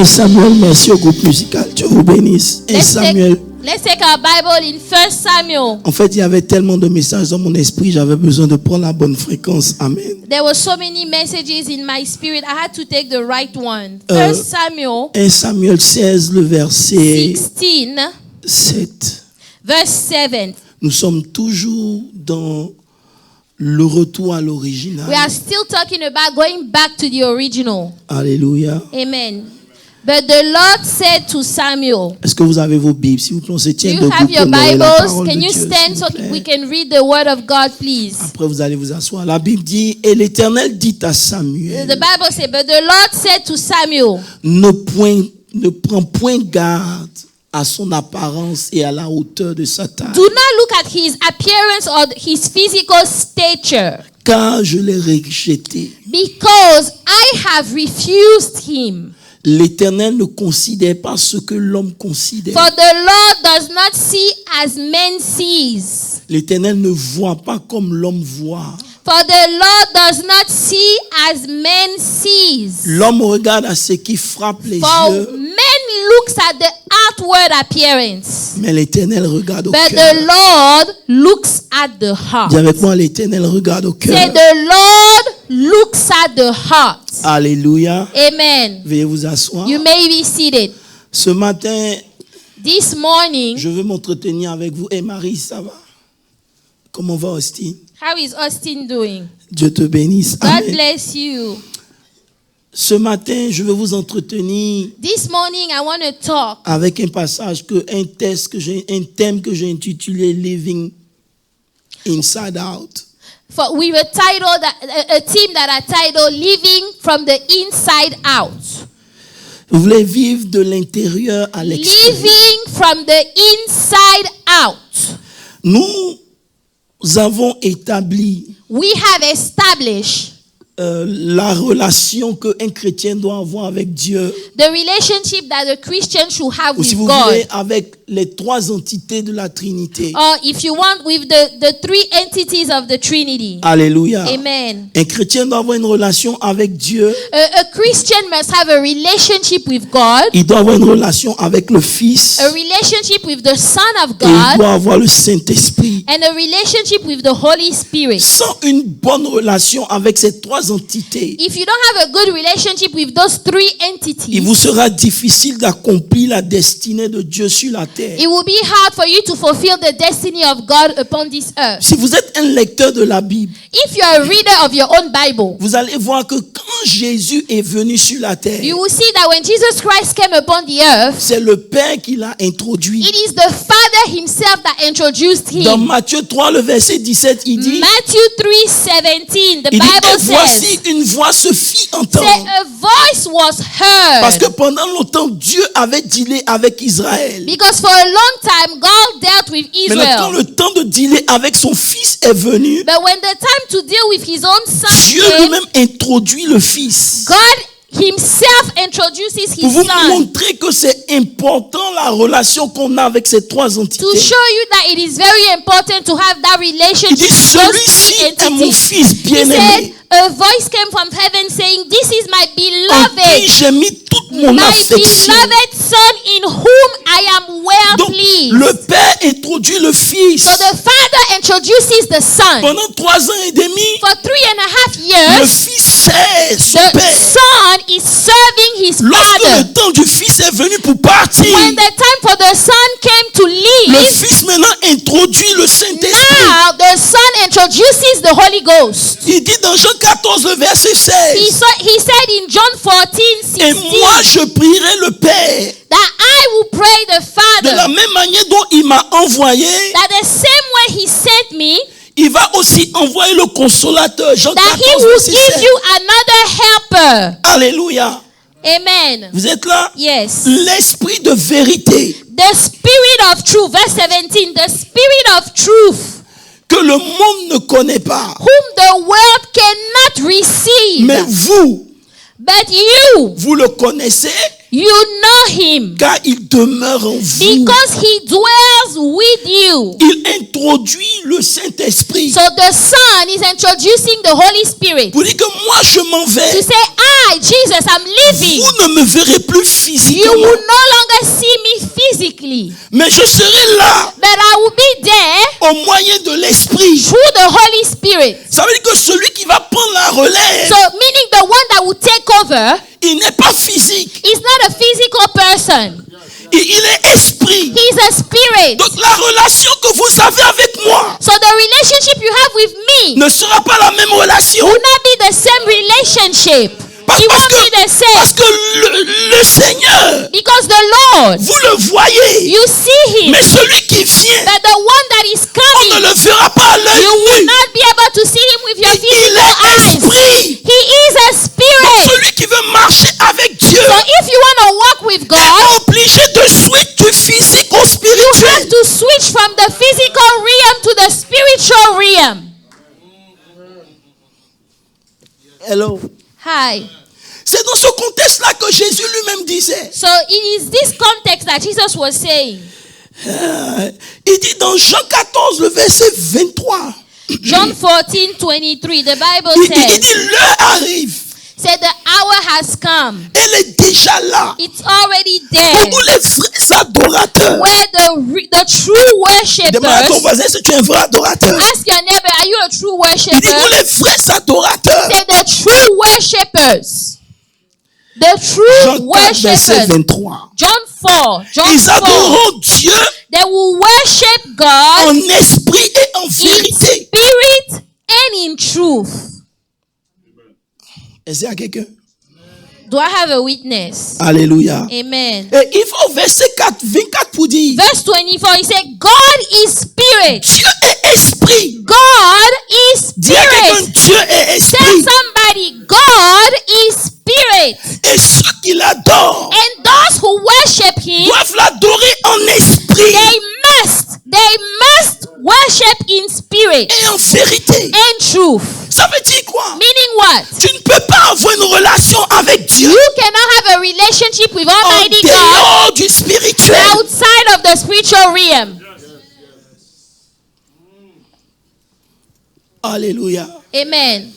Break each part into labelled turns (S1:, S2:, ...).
S1: Samuel, merci au groupe musical. Dieu vous bénisse.
S2: Let's take our Bible in 1 Samuel.
S1: En fait, il y avait tellement de messages dans mon esprit, j'avais besoin de prendre la bonne fréquence. Amen.
S2: There were so many messages in my spirit. I had to take the right one. 1 Samuel
S1: 1 Samuel 16, le verset
S2: 16,
S1: 7.
S2: verse 7.
S1: Nous sommes toujours dans le retour à l'original.
S2: We are still talking about going back to the original.
S1: Alléluia.
S2: Amen. But the Lord said to Samuel,
S1: Est-ce que vous avez vos Bibles? Si vous on se
S2: do
S1: tient
S2: you
S1: debout
S2: have your
S1: pour honorer la
S2: Bibles?
S1: parole
S2: Can
S1: de
S2: you
S1: Dieu,
S2: stand
S1: s'il
S2: so
S1: vous plaît.
S2: we can read the word of God, please?
S1: Après, vous allez vous asseoir. La Bible dit, et l'Éternel dit à Samuel,
S2: The Bible says, but the Lord said to Samuel,
S1: ne prends point garde à son apparence et à la hauteur de sa taille,
S2: do not look at his appearance or his physical stature,
S1: car je l'ai rejeté.
S2: because I have refused him.
S1: L'Éternel ne considère pas ce que l'homme considère.
S2: For the Lord does not see as man sees.
S1: L'Éternel ne voit pas comme l'homme voit.
S2: For the Lord does not see as man sees.
S1: L'homme regarde à ce qui frappe les
S2: For
S1: yeux,
S2: man looks at the outward appearance,
S1: mais l'Éternel regarde au
S2: but
S1: cœur.
S2: the Lord looks at the heart.
S1: Dis avec moi, l'Éternel regarde au
S2: Say,
S1: cœur.
S2: the Lord looks at the heart.
S1: Alléluia.
S2: Amen.
S1: Veuillez vous asseoir.
S2: You may be seated.
S1: Ce matin,
S2: This morning,
S1: je veux m'entretenir avec vous. Et Marie, ça va? Comment va Austin?
S2: how is Austin doing?
S1: Dieu te bénisse.
S2: God
S1: Amen.
S2: bless you.
S1: Ce matin, je veux vous entretenir
S2: This morning, I want to talk
S1: avec un passage, un thème que j'ai intitulé Living Inside Out.
S2: for we were titled a team that are titled "Living from the Inside Out."
S1: Vous voulez vivre de l'intérieur à l'extérieur.
S2: Living from the inside out.
S1: Nous avons établi
S2: We have established
S1: la relation qu'un chrétien doit avoir avec Dieu,
S2: the relationship that a Christian should have
S1: ou si
S2: with
S1: vous
S2: God.
S1: voulez, avec les trois entités de la Trinité.
S2: Or if you want, with the three entities of the Trinity.
S1: Alléluia.
S2: Amen.
S1: Un chrétien doit avoir une relation avec Dieu.
S2: A Christian must have a relationship with God,
S1: Il doit avoir une relation avec le Fils.
S2: a relationship with the Son of
S1: Et il
S2: God,
S1: doit avoir le Saint-Esprit.
S2: and a relationship with the Holy Spirit.
S1: Sans une bonne relation avec ces trois entités,
S2: If you don't have a good relationship with those three entities,
S1: il vous sera difficile d'accomplir la destinée de Dieu sur la terre.
S2: it will be hard for you to fulfill the destiny of God upon this earth.
S1: Si vous êtes un lecteur de la Bible,
S2: If you are a reader of your own Bible,
S1: vous allez voir que quand Jésus est venu sur la terre,
S2: you will see that when Jesus Christ came upon the earth,
S1: c'est le Père qui l'a introduit.
S2: it is the Father himself that introduced
S1: Dans
S2: him.
S1: Matthieu 3, le verset 17, il dit,
S2: Matthew 3:17, the
S1: et
S2: Bible
S1: voici
S2: says,
S1: une voix se fit entendre.
S2: a voice was
S1: Parce que
S2: heard.
S1: pendant longtemps, Dieu avait dealé avec Israël.
S2: Because for a long time, God dealt with
S1: Maintenant, quand
S2: Israel.
S1: le temps de dealer avec son Fils est venu,
S2: But when the time to deal with his own son
S1: Dieu
S2: came,
S1: lui-même introduit le Fils.
S2: God himself introduces
S1: Pour
S2: his
S1: vous
S2: son
S1: montrer que c'est important la relation qu'on a avec ces trois
S2: to
S1: entités.
S2: show you that it is very important to have that
S1: Il
S2: relationship
S1: dit,
S2: with those
S1: celui-ci
S2: three
S1: est mon
S2: entities.
S1: Fils
S2: He
S1: bien-aimé,
S2: said, a voice came from heaven saying, "This is my
S1: en qui
S2: beloved,
S1: j'ai mis toute mon
S2: my
S1: affection.
S2: beloved son in whom I am well
S1: Donc,
S2: pleased."
S1: le Père introduit le Fils.
S2: So the Father introduces the Son.
S1: Pendant 3 ans et demi,
S2: For 3.5
S1: le
S2: years,
S1: Fils sert son
S2: the
S1: Père.
S2: Son is serving his
S1: Lorsque
S2: Father.
S1: le temps du Fils est venu pour partir,
S2: When the time for the Son came to
S1: le
S2: leave,
S1: Fils maintenant introduit le Saint-Esprit.
S2: now the Son introduces the Holy Ghost.
S1: Il dit dans Jean 14, le verset
S2: He
S1: 16,
S2: said in John 14:16
S1: et moi je prierai le Père
S2: that I will pray the
S1: de la
S2: Father
S1: même manière dont il m'a envoyé,
S2: that the same way he sent me,
S1: il va aussi envoyer le consolateur. Jean
S2: that he
S1: 14,
S2: will
S1: verset
S2: give
S1: 16.
S2: you another helper.
S1: Alléluia.
S2: Amen.
S1: Vous êtes là?
S2: Yes.
S1: L'esprit de vérité
S2: The Spirit of truth, verse 17, the Spirit of truth,
S1: que le monde ne connaît pas.
S2: whom the world cannot receive.
S1: Mais vous,
S2: But you,
S1: vous le connaissez
S2: You know him
S1: car il demeure en vous.
S2: because he dwells with you.
S1: Il introduit le Saint-Esprit.
S2: So the Son is introducing the Holy Spirit
S1: Pour dire que moi je m'en
S2: to
S1: vais.
S2: say, I, Jesus, I'm leaving.
S1: Vous ne me verrez plus
S2: You
S1: physiquement.
S2: will no longer see me physically,
S1: Mais je serai là
S2: but I will be there
S1: au moyen de l'Esprit.
S2: through the Holy Spirit.
S1: Ça veut dire que celui qui va prendre la relève,
S2: So meaning the one that will take over
S1: il n'est pas physique.
S2: is not a physical person.
S1: Il est esprit.
S2: He's a spirit.
S1: Donc la relation que vous avez avec moi
S2: So the relationship you have with me
S1: ne sera pas la même relation.
S2: will not be the same relationship.
S1: Parce
S2: It won't
S1: que,
S2: be the same.
S1: parce que le Seigneur,
S2: Because the Lord,
S1: vous le voyez.
S2: you see him.
S1: Mais celui qui vient,
S2: But the one that is
S1: on ne
S2: coming,
S1: le verra pas à l'œil
S2: you will
S1: nu.
S2: not be able to see him with your
S1: Il
S2: physical
S1: est
S2: eyes.
S1: esprit.
S2: He is a
S1: Donc
S2: spirit.
S1: celui qui veut marcher avec Dieu
S2: So if you want to walk with God,
S1: est obligé de switch du physique au
S2: you have
S1: spirituel.
S2: to switch from the physical realm to the spiritual realm.
S1: Hello.
S2: Hi.
S1: C'est dans ce contexte-là que Jésus lui-même disait.
S2: So it is this context that Jesus was saying.
S1: Il dit dans Jean 14, le verset 23.
S2: John 14:23, the Bible
S1: Il
S2: says,
S1: dit l'heure arrive.
S2: said the hour has come.
S1: Elle est déjà là.
S2: It's already there.
S1: Pour les vrais adorateurs.
S2: Where the true
S1: Demande à ton
S2: worshippers,
S1: voisin si tu es un vrai adorateur.
S2: ask your neighbor, are you a true
S1: Il dit
S2: worshipper?
S1: pour les vrais adorateurs.
S2: Say the true worshippers. The true
S1: Jean 4, verset
S2: worshippers.
S1: 23.
S2: John 4. John
S1: Ils
S2: 4.
S1: adoreront Dieu
S2: They will worship God
S1: en esprit et en
S2: in
S1: vérité.
S2: spirit and in truth.
S1: Est-ce qu'il y a quelqu'un?
S2: Do I have a witness?
S1: Alléluia.
S2: Amen.
S1: Et il faut au verset 24 pour dire
S2: Verse 24, he said, God is spirit.
S1: Dieu est esprit.
S2: God is
S1: Dis à quelqu'un,
S2: spirit.
S1: Dieu est
S2: Tell
S1: esprit.
S2: somebody, God is spirit.
S1: Et ceux qui l'adorent
S2: And those who worship him,
S1: doivent l'adorer en esprit
S2: they must worship in spirit
S1: et en vérité.
S2: and truth.
S1: Ça veut dire quoi?
S2: Meaning what?
S1: Tu ne peux pas avoir une relation avec Dieu
S2: You cannot have a relationship with
S1: en
S2: Almighty God
S1: dehors du spirituel.
S2: outside of the spiritual realm.
S1: Alléluia.
S2: Amen.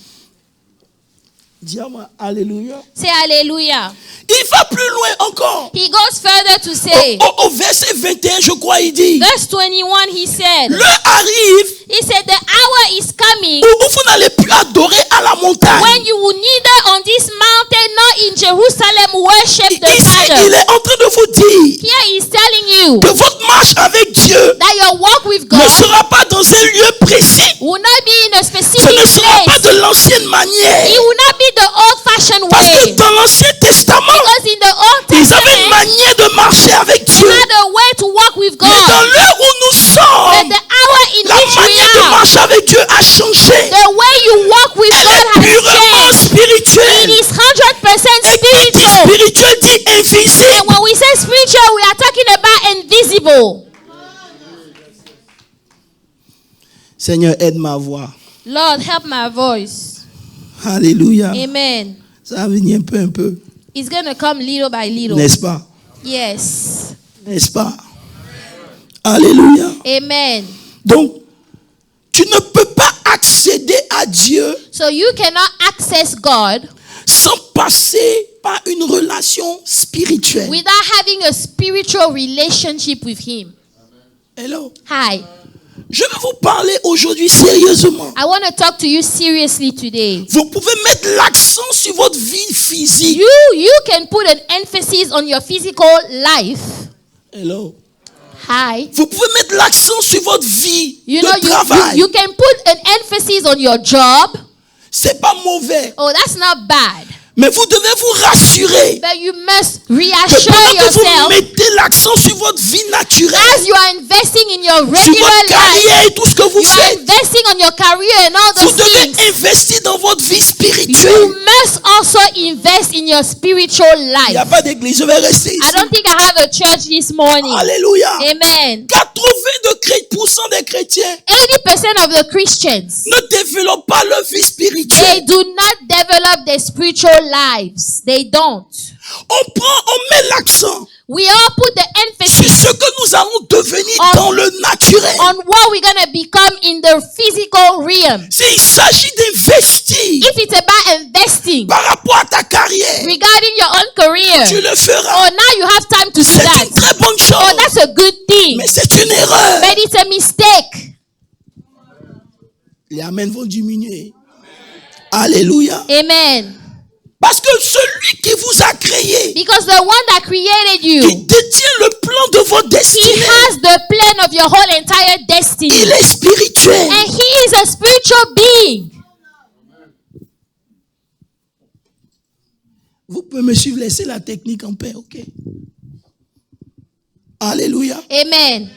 S1: Dis-moi Alléluia.
S2: Say hallelujah.
S1: Il va plus loin encore.
S2: He goes further to say,
S1: Au verset 21, je crois, il dit
S2: verse 21, he said,
S1: l'heure arrive
S2: the hour is coming
S1: où vous n'allez plus adorer à la montagne.
S2: when you will neither on this mountain nor in Jerusalem worship the
S1: Ici, il
S2: Father.
S1: est en train de vous dire
S2: Here he is telling you
S1: que votre marche avec Dieu
S2: that your walk with
S1: ne
S2: God
S1: sera pas dans un lieu précis.
S2: will not be in a
S1: Ce
S2: specific
S1: ne sera pas
S2: place.
S1: de l'ancienne manière.
S2: It will not be the old-fashioned
S1: Parce que
S2: way.
S1: dans l'Ancien Testament,
S2: Because in the Old
S1: ils avaient une
S2: Testament,
S1: manière de marcher avec
S2: they
S1: Dieu.
S2: had a way to walk with
S1: Mais dans
S2: God.
S1: l'heure où nous
S2: But
S1: sommes,
S2: the hour in
S1: la
S2: which we
S1: manière de
S2: are,
S1: marcher avec Dieu a changé.
S2: the way you walk with
S1: Elle
S2: God
S1: est
S2: has
S1: purement
S2: changed. It
S1: spirituelle.
S2: is 100%
S1: Et qui dit
S2: spiritual.
S1: spirituel dit invisible.
S2: And when we say spiritual, we are talking about invisible.
S1: Seigneur, aide ma voix.
S2: Lord, help my voice.
S1: Alléluia.
S2: Amen.
S1: Ça va venir un peu.
S2: It's going to come little by little.
S1: N'est-ce pas?
S2: Yes.
S1: N'est-ce pas? Alléluia.
S2: Amen.
S1: Donc, tu ne peux pas accéder à Dieu
S2: So you cannot access God
S1: sans passer par une relation spirituelle.
S2: without having a spiritual relationship with Him.
S1: Hello.
S2: Hi.
S1: Je vais vous parler aujourd'hui sérieusement.
S2: I want to talk to you seriously today.
S1: Vous pouvez mettre l'accent sur votre vie physique.
S2: You can put an emphasis on your physical life.
S1: Hello.
S2: Hi.
S1: Vous pouvez mettre l'accent sur votre vie
S2: You
S1: de
S2: know,
S1: travail.
S2: you can put an emphasis on your job.
S1: C'est pas mauvais.
S2: Oh, that's not bad.
S1: Mais vous devez vous rassurer
S2: But you must
S1: que
S2: reassure
S1: pendant que vous
S2: yourself
S1: mettez l'accent sur votre vie naturelle,
S2: as you are investing in your
S1: sur
S2: regular
S1: votre
S2: life,
S1: carrière et tout ce que vous
S2: you are
S1: faites,
S2: investing on your career and all
S1: vous
S2: those
S1: devez
S2: things.
S1: investir dans votre vie
S2: You
S1: spirituelle.
S2: must also invest in your spiritual
S1: Il n'y a
S2: life.
S1: pas d'église, je vais rester
S2: I
S1: ici.
S2: don't think I have a church this morning.
S1: Alléluia.
S2: Amen.
S1: 80% des chrétiens
S2: 80% of the Christians,
S1: ne développent pas leur vie
S2: they
S1: spirituelle.
S2: do not develop their spiritual lives. They don't.
S1: On met l'accent
S2: We all put the
S1: sur
S2: emphasis
S1: ce que nous allons devenir
S2: On-
S1: dans le naturel.
S2: on what we're going to become in the physical realm.
S1: S'il s'agit d'investir
S2: If it's about investing
S1: par rapport à ta carrière,
S2: regarding your own
S1: tu
S2: career,
S1: le feras.
S2: oh, now you have time to do
S1: C'est
S2: that.
S1: une très bonne
S2: Oh,
S1: chose,
S2: that's a good thing.
S1: mais c'est une erreur.
S2: But it's a mistake.
S1: Les amens vont diminuer. Alléluia.
S2: Amen.
S1: Parce que celui qui vous a créé,
S2: Because the one that created
S1: qui
S2: you,
S1: détient le plan de votre
S2: he
S1: destinée,
S2: has the plan of your whole entire destiny.
S1: il est spirituel.
S2: And he is a spiritual being.
S1: Vous pouvez me suivre, laissez la technique en paix, ok? Alléluia.
S2: Amen.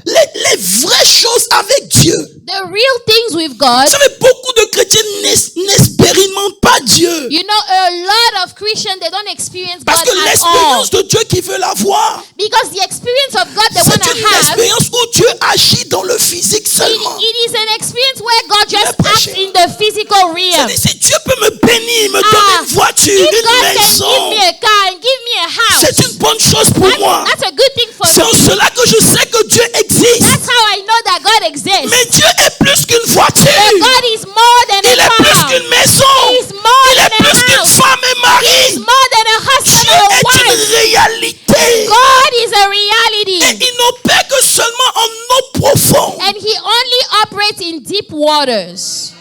S1: Les vraies choses avec Dieu.
S2: The real things with God,
S1: Vous savez, beaucoup de chrétiens n'expérimentent pas Dieu.
S2: you know, a lot of Christians, they don't experience
S1: Parce
S2: God
S1: que
S2: at all.
S1: l'expérience de Dieu qui veut la voir,
S2: Because the experience of God they want
S1: c'est
S2: to
S1: une
S2: have,
S1: expérience où Dieu agit dans le physique seulement.
S2: it is an experience where God just
S1: Le
S2: acts
S1: péché.
S2: in the physical realm.
S1: C'est-à-dire, si Dieu peut me bénir, me donner une voiture,
S2: If
S1: une
S2: God can give
S1: maison,
S2: me a car and give me a house,
S1: c'est une bonne chose pour moi.
S2: that's a good thing for
S1: C'est en
S2: me.
S1: cela que je sais que Dieu existe.
S2: That's how I know that God exists.
S1: Mais Dieu est plus qu'une
S2: But
S1: voiture.
S2: God is more than
S1: Il
S2: a
S1: est plus
S2: car.
S1: qu'une maison.
S2: He's more
S1: Il
S2: than
S1: est plus
S2: a
S1: qu'une
S2: house.
S1: femme et
S2: He's
S1: mari.
S2: more than a husband
S1: Dieu
S2: or a
S1: est
S2: wife.
S1: une réalité.
S2: God is a
S1: Et
S2: reality.
S1: il n'opère que seulement en eau profonde.
S2: And he only operates in deep waters.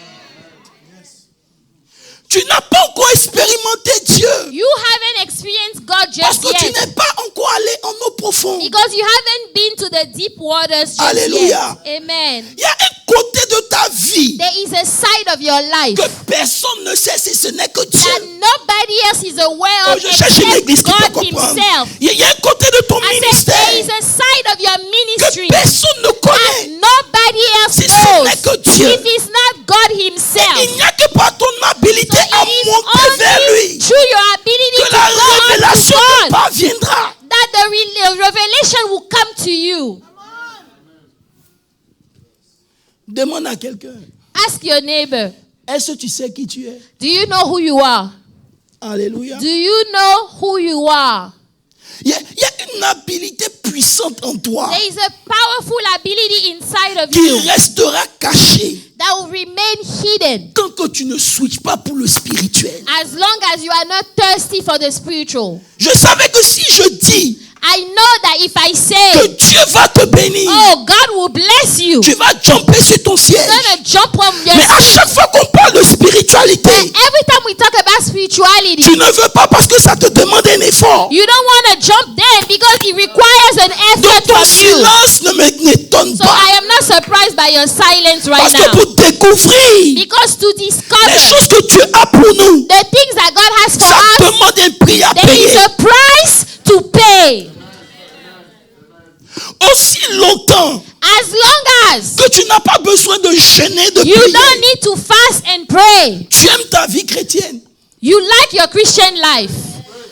S1: Tu n'as pas encore expérimenté Dieu.
S2: You haven't experienced God
S1: Parce
S2: just
S1: que tu
S2: yet.
S1: n'es pas encore allé en eau profonde.
S2: Because you haven't been to the deep waters just
S1: Alléluia.
S2: yet. Amen.
S1: Il y a un côté de ta vie
S2: There is a side of your life
S1: que personne ne sait si ce n'est que
S2: that
S1: Dieu.
S2: nobody else is aware
S1: Oh,
S2: of
S1: je cherche une
S2: except
S1: église qui peut
S2: God
S1: comprendre.
S2: himself.
S1: Il y a un côté de ton
S2: I said there
S1: ministère
S2: is a side of your ministry
S1: que personne ne
S2: that
S1: connaît.
S2: nobody else
S1: Si ce
S2: knows.
S1: n'est que Dieu.
S2: If it's not God himself.
S1: Il n'y a que par ton habilité
S2: So
S1: à
S2: it is
S1: monter vers
S2: only
S1: lui
S2: through your ability
S1: que
S2: to
S1: la
S2: go on to
S1: révélation te
S2: God
S1: parviendra.
S2: that the revelation will come to you.
S1: Demande à quelqu'un,
S2: Ask your neighbor,
S1: est-ce que tu sais qui tu es?
S2: do you know who you are?
S1: Alléluia.
S2: Do you know who you are?
S1: Il y a une habilité puissante en toi
S2: There is a powerful ability inside of
S1: qui
S2: you
S1: restera cachée
S2: that will remain hidden
S1: tant que tu ne switches pas pour le spirituel.
S2: as long as you are not thirsty for the spiritual.
S1: Je savais que si je dis
S2: I know that if I
S1: que
S2: say,
S1: Dieu va te bénir,
S2: oh, God will bless you,
S1: tu vas jumper sur ton siège.
S2: you're going to jump on your
S1: Mais à
S2: seat.
S1: chaque fois qu'on parle de spiritualité,
S2: Every time we talk about spirituality,
S1: tu ne veux pas parce que ça te demande un effort.
S2: you don't want to jump there because it requires an
S1: Donc
S2: effort
S1: ton
S2: from you.
S1: silence ne m'étonne
S2: So
S1: pas.
S2: I am not surprised by your silence right
S1: Parce que
S2: now.
S1: pour découvrir
S2: Because to
S1: les
S2: discover
S1: choses que Dieu a pour nous,
S2: the things that God has for
S1: ça
S2: us,
S1: demande un prix à
S2: there is
S1: payer.
S2: a price to pay.
S1: Aussi longtemps
S2: As long as
S1: que tu n'as pas besoin de jeûner, de
S2: you
S1: prier,
S2: don't need to fast and pray,
S1: tu aimes ta vie chrétienne.
S2: you like your Christian life.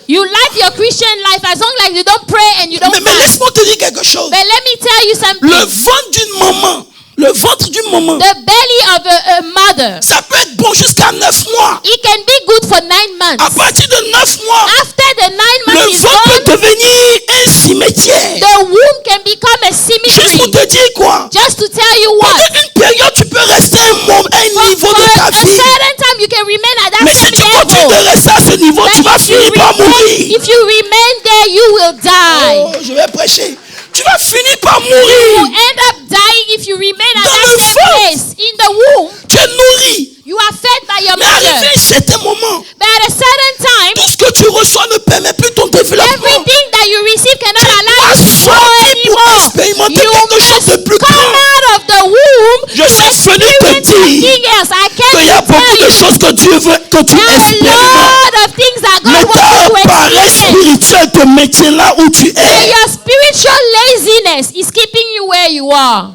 S2: You like your Christian life as long as you don't pray and you don't
S1: Mais
S2: fast.
S1: laisse-moi te dire quelque chose.
S2: But let me tell you
S1: Le
S2: something.
S1: ventre d'une maman,
S2: The belly of a mother,
S1: ça peut être bon jusqu'à 9 mois.
S2: it can be good for 9
S1: À
S2: months.
S1: partir de 9 mois,
S2: After the 9
S1: le
S2: months is
S1: ventre
S2: gone,
S1: peut devenir un cimetière.
S2: the womb can become a
S1: Juste pour
S2: cemetery.
S1: te dire quoi?
S2: Just to tell you what,
S1: Pendant une période, tu peux rester à un niveau
S2: for
S1: de ta
S2: a
S1: vie.
S2: certain time you can remain at that
S1: Mais si
S2: same
S1: tu continues
S2: level.
S1: de rester à ce niveau, tu vas
S2: But
S1: finir par mourir.
S2: if you remain there, you will die.
S1: Oh, je vais prêcher. Tu vas finir par
S2: You
S1: mourir.
S2: end up dying if you remain at
S1: Dans
S2: that
S1: le
S2: same
S1: ventre.
S2: place. In the womb,
S1: Tu es nourri.
S2: you are fed by your
S1: Mais arrivé
S2: mother.
S1: à un certain moment,
S2: But at a certain time,
S1: tout ce que tu reçois ne permet plus ton développement.
S2: everything that you receive cannot allow
S1: vas
S2: you to grow
S1: sortir pour
S2: anymore.
S1: expérimenter
S2: You
S1: quelque chose de
S2: must
S1: plus
S2: come
S1: grand.
S2: out of the womb
S1: Je suis venu te
S2: experience
S1: dire
S2: something else. I
S1: qu'il y a
S2: can't tell
S1: beaucoup de
S2: you.
S1: choses que Dieu veut que tu
S2: There are a
S1: expérimentes.
S2: lot of things that
S1: Mais
S2: God
S1: ta
S2: wants you to
S1: appareil
S2: experience.
S1: spirituel te te maintient là où tu
S2: That
S1: es.
S2: your spiritual laziness is keeping you where you are.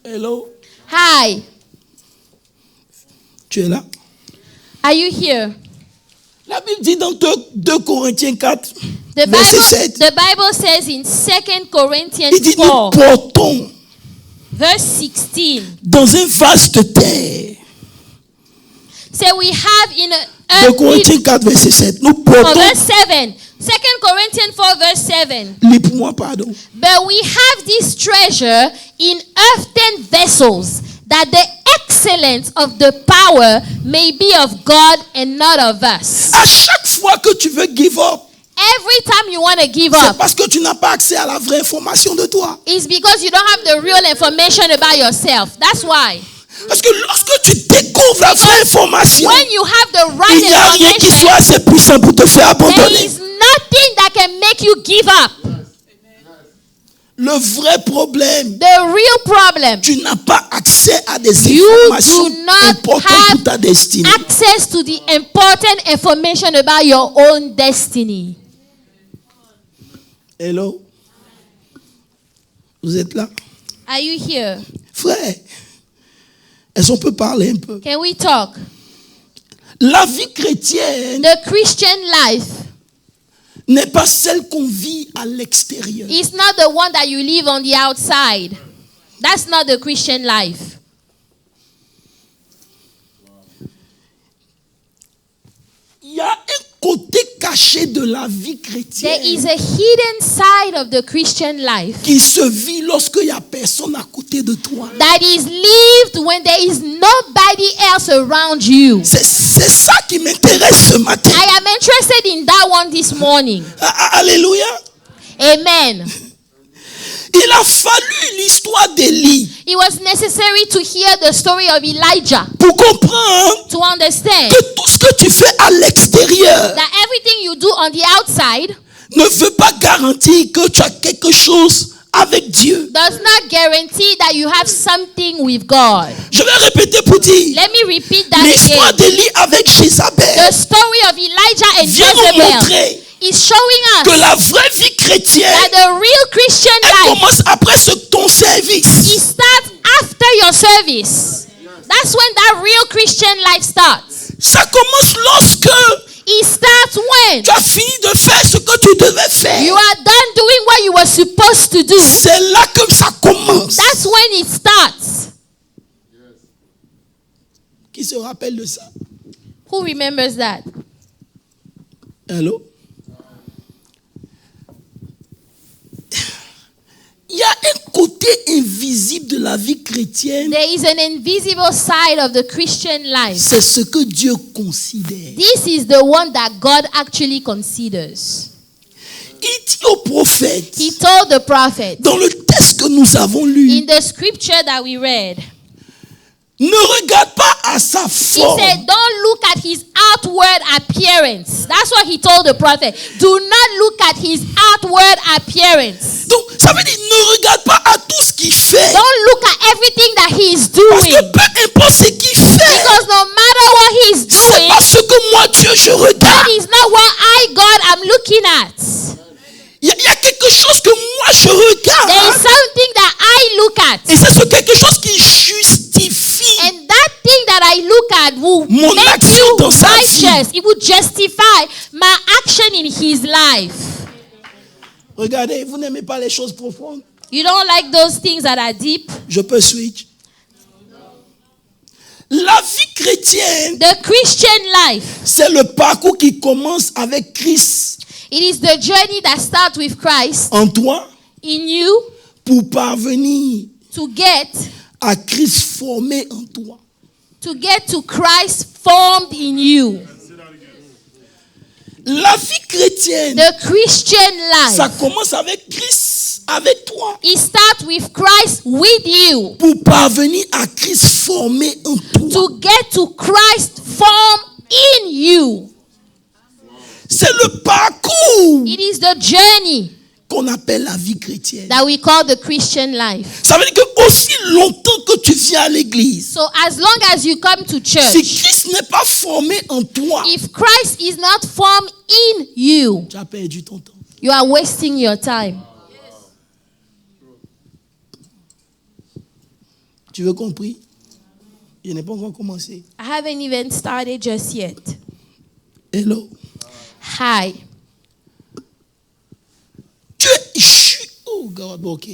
S1: Hello?
S2: Hi,
S1: Tu es là?
S2: are you here?
S1: La Bible dit dans 2 Corinthiens 4,
S2: The
S1: verset
S2: Bible,
S1: 7,
S2: the Bible says in 2 Corinthians
S1: il dit, nous
S2: 4,
S1: portons
S2: verse 16,
S1: dans un vaste terre.
S2: say we have in
S1: 2
S2: a
S1: Corinthiens 4, verset 7. Nous
S2: oh,
S1: portons,
S2: verse 7. 2 Corinthians 4, verse 7.
S1: lis pour moi, pardon.
S2: But we have this treasure in earthen vessels, that the excellence of the power may be of God and not of us.
S1: À chaque fois que tu veux give up,
S2: Every time you want to give
S1: c'est
S2: up,
S1: parce que tu n'as pas accès à la vraie information de toi.
S2: it's because you don't have the real information about yourself. That's why.
S1: Parce que lorsque tu découvres la vraie information,
S2: When you have the
S1: il
S2: right
S1: n'y a rien qui
S2: information,
S1: soit assez puissant pour te faire
S2: there
S1: abandonner.
S2: is nothing that can make you give up.
S1: Le vrai problème,
S2: The real problem,
S1: tu n'as pas accès à des
S2: you
S1: informations
S2: do not
S1: importantes
S2: have
S1: pour ta destinée.
S2: access to the important information about your own destiny.
S1: Hello? Vous êtes là?
S2: Are you here?
S1: Frère, est-ce qu'on peut parler un peu?
S2: Can we talk?
S1: La vie chrétienne
S2: The Christian life
S1: n'est pas celle qu'on vit à l'extérieur.
S2: is not the one that you live on the outside. That's not the Christian life.
S1: Il y a un côté caché de la vie
S2: There
S1: chrétienne
S2: is a hidden side of the Christian life
S1: qui se vit lorsqu'il n'y a personne à côté de toi.
S2: that is lived when there is nobody else around you.
S1: C'est ça qui m'intéresse ce matin.
S2: I am interested in that one this morning.
S1: Alléluia.
S2: Amen.
S1: Il a fallu l'histoire d'Élie
S2: It was necessary to hear the story of Elijah
S1: pour comprendre
S2: to understand
S1: que tout ce que tu fais à l'extérieur
S2: that everything you do on the outside
S1: ne veut pas garantir que tu as quelque chose avec Dieu.
S2: does not guarantee that you have something with God.
S1: Je vais répéter pour dire,
S2: Let me repeat that
S1: l'histoire
S2: again.
S1: d'Élie avec Jézabel
S2: The story of Elijah and
S1: vient nous
S2: Jezebel
S1: montrer
S2: is showing
S1: que
S2: us
S1: la vraie vie chrétienne,
S2: that the real Christian
S1: elle
S2: life,
S1: commence après ton
S2: it
S1: service.
S2: starts after your service. That's when that real Christian life starts.
S1: Ça commence lorsque
S2: It starts when
S1: tu as fini de faire ce que tu devais faire.
S2: you are done doing what you were supposed to do.
S1: C'est là que ça commence.
S2: That's when it starts.
S1: Qui se rappelle de ça?
S2: Who remembers that?
S1: Allô? Il y a un côté invisible de la vie chrétienne.
S2: There is an invisible side of the Christian life.
S1: C'est ce que Dieu considère.
S2: This is the one that God actually considers.
S1: Il dit au prophète,
S2: He told the prophet
S1: dans le texte que nous avons lu,
S2: in the scripture that we read,
S1: ne regarde pas à sa
S2: he
S1: forme,
S2: said, don't look at his outward appearance. That's what he told the prophet. Do not look at his outward appearance.
S1: donc ça veut dire ne regarde pas à tout ce qu'il fait,
S2: Don't look at everything that he is
S1: parce que
S2: doing.
S1: peu importe ce qu'il fait,
S2: Because no matter what he is
S1: c'est
S2: doing,
S1: parce que moi Dieu je
S2: that
S1: regarde.
S2: is not what I, God, am looking at.
S1: Il y a quelque chose que moi je
S2: There is
S1: regarde,
S2: something that I look at.
S1: et c'est ce quelque chose qui justifie
S2: And that thing that I look at will
S1: Mon
S2: make
S1: action
S2: you
S1: dans sa vie.
S2: righteous. It will justify my action in his life.
S1: Regardez, vous n'aimez pas les choses profondes?
S2: You don't like those things that are deep?
S1: Je peux switch. La vie chrétienne,
S2: The Christian life,
S1: c'est le parcours qui commence avec Christ
S2: it is the journey that starts with Christ
S1: en toi
S2: in you
S1: pour parvenir
S2: to get
S1: à Christ formé en toi.
S2: to Christ formed in you.
S1: La vie chrétienne,
S2: The Christian
S1: ça
S2: life,
S1: commence avec Christ, avec toi,
S2: it starts with Christ with you
S1: pour parvenir à Christ formé en toi.
S2: to get to Christ formed in you.
S1: C'est le parcours
S2: It is the journey
S1: qu'on appelle la vie chrétienne.
S2: that we call the Christian life.
S1: Ça veut dire que aussi longtemps que tu viens à l'église,
S2: So as long as you come to
S1: si
S2: church,
S1: Christ n'est pas formé en toi,
S2: if Christ is not formed
S1: Tu as perdu ton temps.
S2: You are wasting your time.
S1: Tu veux compris? Je n'ai pas encore commencé.
S2: I haven't even started just yet.
S1: Hello.
S2: Hi.
S1: Oh God, ok.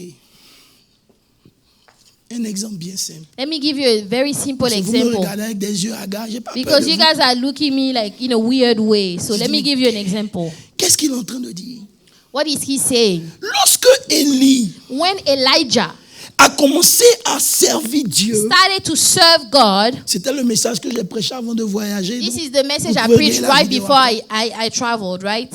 S1: Un exemple bien simple.
S2: Let me give you a very simple
S1: Si vous me
S2: example.
S1: regardez avec des yeux hagards, j'ai pas peur
S2: Because
S1: de
S2: you
S1: vous.
S2: guys are looking me like in a weird way. So let me give you an example.
S1: Qu'est-ce qu'il est en train de dire?
S2: What is he saying?
S1: Lorsque Élie
S2: When Elijah
S1: a commencé à servir Dieu,
S2: started to serve God,
S1: c'était le message que j'ai prêché avant de voyager.
S2: this
S1: Donc,
S2: is the message
S1: vous
S2: I
S1: pouvez
S2: preached
S1: regarder la
S2: right
S1: vidéo
S2: before
S1: après.
S2: I traveled, right?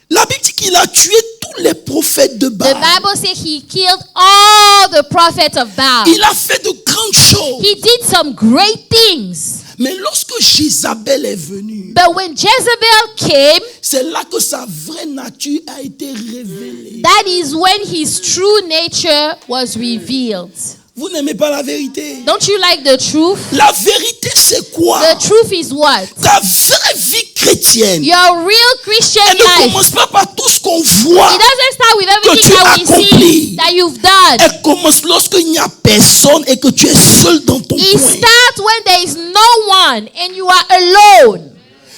S1: La Bible dit qu'il a tué tous les prophètes de
S2: The
S1: Baal.
S2: Bible says he killed all the prophets of Baal.
S1: Il a fait de grandes choses.
S2: He did some great things.
S1: Mais lorsque Jézabel est venue,
S2: But when Jezebel came,
S1: c'est là que sa vraie nature a été révélée.
S2: that is when his true nature was revealed.
S1: Vous n'aimez pas la vérité?
S2: Don't you like the truth?
S1: La vérité, c'est quoi?
S2: The truth is what?
S1: Ta vraie vie chrétienne,
S2: Your real Christian
S1: elle ne
S2: life.
S1: commence pas par tout ce qu'on voit.
S2: It doesn't start with everything
S1: tu
S2: that we see
S1: accomplis.
S2: that you've done.
S1: Elle commence lorsqu'il n'y a personne et que tu es seul dans ton
S2: It
S1: coin.
S2: starts when there is no one and you are alone.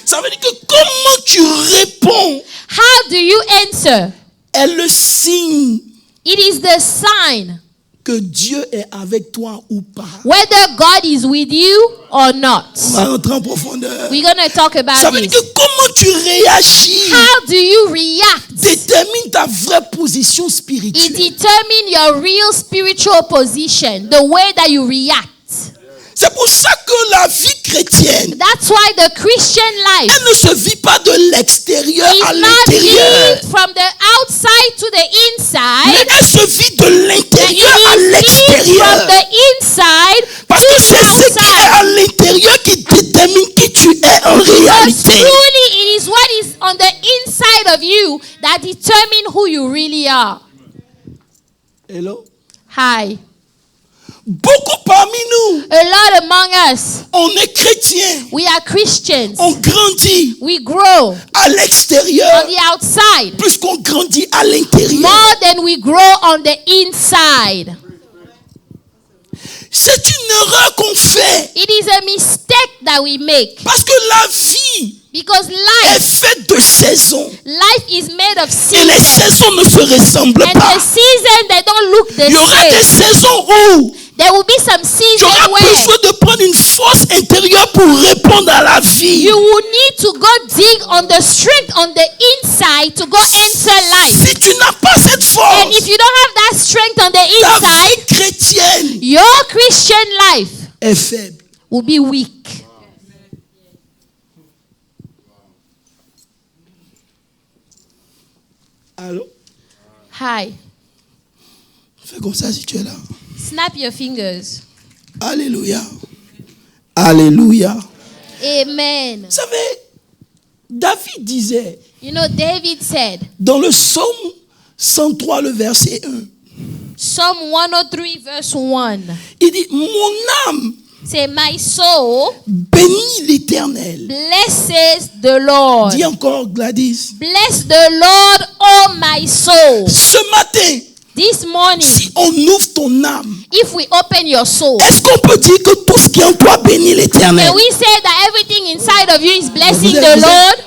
S1: Ça veut dire que comment tu réponds
S2: How do you answer?
S1: est le signe
S2: It is the sign
S1: que Dieu est avec toi ou pas.
S2: whether God is with you or not.
S1: On va rentrer en profondeur.
S2: We're going to talk
S1: Ça
S2: about
S1: veut dire
S2: this.
S1: que comment tu réagis
S2: How do you react?
S1: détermine ta vraie position
S2: It
S1: spirituelle.
S2: determines your real spiritual position, the way that you react.
S1: C'est pour ça que la vie chrétienne,
S2: That's why the Christian life
S1: elle ne se vit pas de l'extérieur à
S2: is not
S1: l'intérieur,
S2: lived from the outside to the
S1: mais
S2: inside.
S1: elle se vit de
S2: It
S1: l'intérieur à
S2: is lived from
S1: l'extérieur.
S2: the inside
S1: Parce
S2: to
S1: que
S2: the
S1: c'est ce qui est
S2: outside.
S1: à l'intérieur qui détermine qui tu es en
S2: Because
S1: réalité.
S2: truly it is what is on the inside of you that determine who you really are.
S1: Hello?
S2: Hi.
S1: Beaucoup parmi nous,
S2: A lot among us,
S1: on est chrétiens,
S2: we are Christians.
S1: on grandit
S2: We grow
S1: à l'extérieur
S2: on the outside
S1: plus qu'on grandit à l'intérieur.
S2: more than we grow on the inside.
S1: C'est une erreur qu'on fait
S2: It is a mistake that we make
S1: parce que la vie
S2: because
S1: est
S2: life
S1: faite de saisons
S2: is made of
S1: et les
S2: seasons.
S1: saisons ne se ressemblent
S2: And
S1: pas.
S2: the season they don't look the
S1: Il y aura des
S2: same.
S1: saisons où
S2: There will be some
S1: tu
S2: seasons
S1: auras
S2: where
S1: besoin de prendre une force intérieure pour répondre à la vie.
S2: you will need to go dig on the strength on the inside to go answer life.
S1: Si tu n'as pas cette
S2: And
S1: force,
S2: if you don't have that strength on the
S1: ta
S2: inside,
S1: vie chrétienne
S2: your Christian life
S1: est faible.
S2: will be weak.
S1: Allô?
S2: Hi.
S1: Fais comme ça si tu es là.
S2: Snap your fingers.
S1: Alléluia. Alléluia.
S2: Amen.
S1: Vous savez, David disait
S2: You know, David said,
S1: dans le psaume 103, le verset 1,
S2: Psalm 103 verse 1,
S1: il dit, mon âme
S2: say, my soul
S1: bénit l'Éternel.
S2: blesses the Lord.
S1: Dis encore, Gladys.
S2: Bless the Lord, oh my soul.
S1: Ce matin,
S2: This morning,
S1: si on ouvre ton âme,
S2: if we open your soul,
S1: est-ce qu'on peut dire que tout ce qui est en toi bénit l'Éternel?
S2: can we say that everything inside of you is blessing
S1: Vous êtes-
S2: the
S1: vous êtes-
S2: Lord?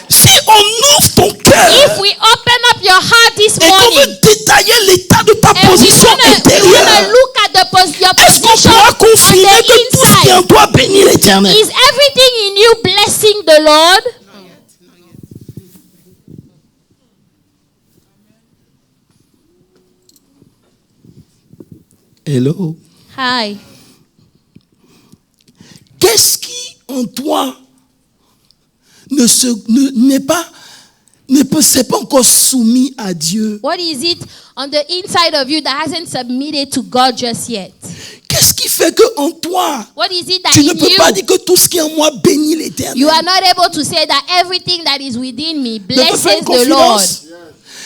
S1: Si on ouvre ton cœur
S2: If we open up your heart this
S1: et qu'on
S2: morning,
S1: veut détailler l'état de ta
S2: and we're
S1: position
S2: gonna
S1: intérieure,
S2: look at your
S1: est-ce qu'on
S2: position
S1: pourra
S2: on
S1: confirmer
S2: the
S1: que tout ce qui est en
S2: inside,
S1: toi bénit l'Éternel?
S2: is everything in you blessing the Lord?
S1: Hello.
S2: Hi.
S1: Qu'est-ce qui en toi s'est pas encore soumis à Dieu?
S2: What is it on the inside of you that hasn't submitted to God just yet?
S1: Qu'est-ce qui fait que en toi
S2: What is it that
S1: tu ne
S2: in
S1: peux pas
S2: you
S1: dire que tout ce qui est en moi bénit l'Éternel?
S2: you are not able to say that everything that is within me
S1: Je peux faire
S2: blesses
S1: une
S2: the Lord?
S1: confidence.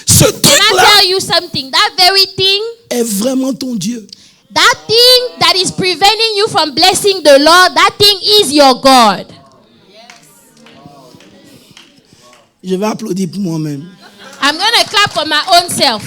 S1: Ce
S2: Can I
S1: truc-là
S2: tell you something? That very thing,
S1: est vraiment ton Dieu.
S2: that thing that is preventing you from blessing the Lord, that thing is your God.
S1: Je vais applaudir pour moi-même.
S2: I'm going to clap for my own self.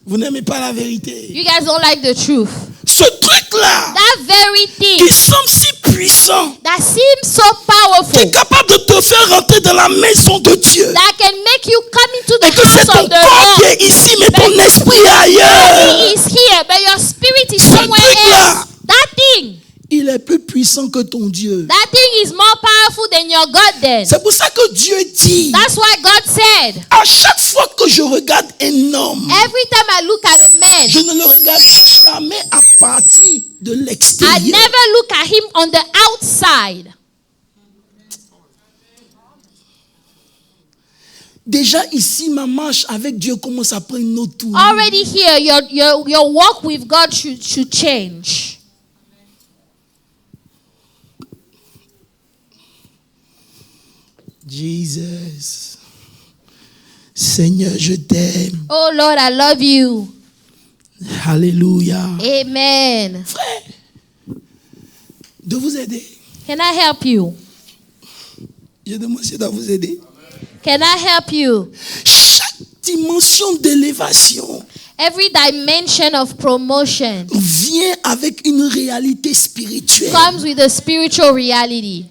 S1: Vous n'aimez pas la vérité.
S2: You guys don't like the truth.
S1: Ce truc-là,
S2: That very
S1: qui
S2: thing
S1: semble si puissant,
S2: that seems so
S1: qui
S2: powerful,
S1: est capable de te faire rentrer dans la maison de Dieu.
S2: that can make you come into the
S1: Et que c'est
S2: house
S1: ton
S2: of the
S1: corps qui
S2: Lord.
S1: est ici, mais ton esprit est ailleurs.
S2: He is here, but your spirit is
S1: Ce
S2: somewhere
S1: truc-là.
S2: else. That thing.
S1: Il est plus puissant que ton Dieu.
S2: That thing is more powerful than your God then.
S1: C'est pour ça que Dieu dit,
S2: That's why God said,
S1: à chaque fois que je regarde un homme,
S2: every time I look at a man,
S1: je ne le regarde jamais à partir de
S2: I
S1: l'extérieur.
S2: never look at him on the outside.
S1: Déjà ici, ma marche avec Dieu commence à prendre une autre tour.
S2: Already here, your walk with God should change.
S1: Jesus. Seigneur, je t'aime.
S2: Oh Lord, I love you.
S1: Alléluia.
S2: Amen.
S1: Frère, de vous aider.
S2: Can I help you?
S1: Je demande si de vous aider.
S2: Can I help you?
S1: Chaque dimension d'élévation
S2: Every dimension of promotion
S1: vient avec une réalité spirituelle.
S2: comes with a spiritual reality.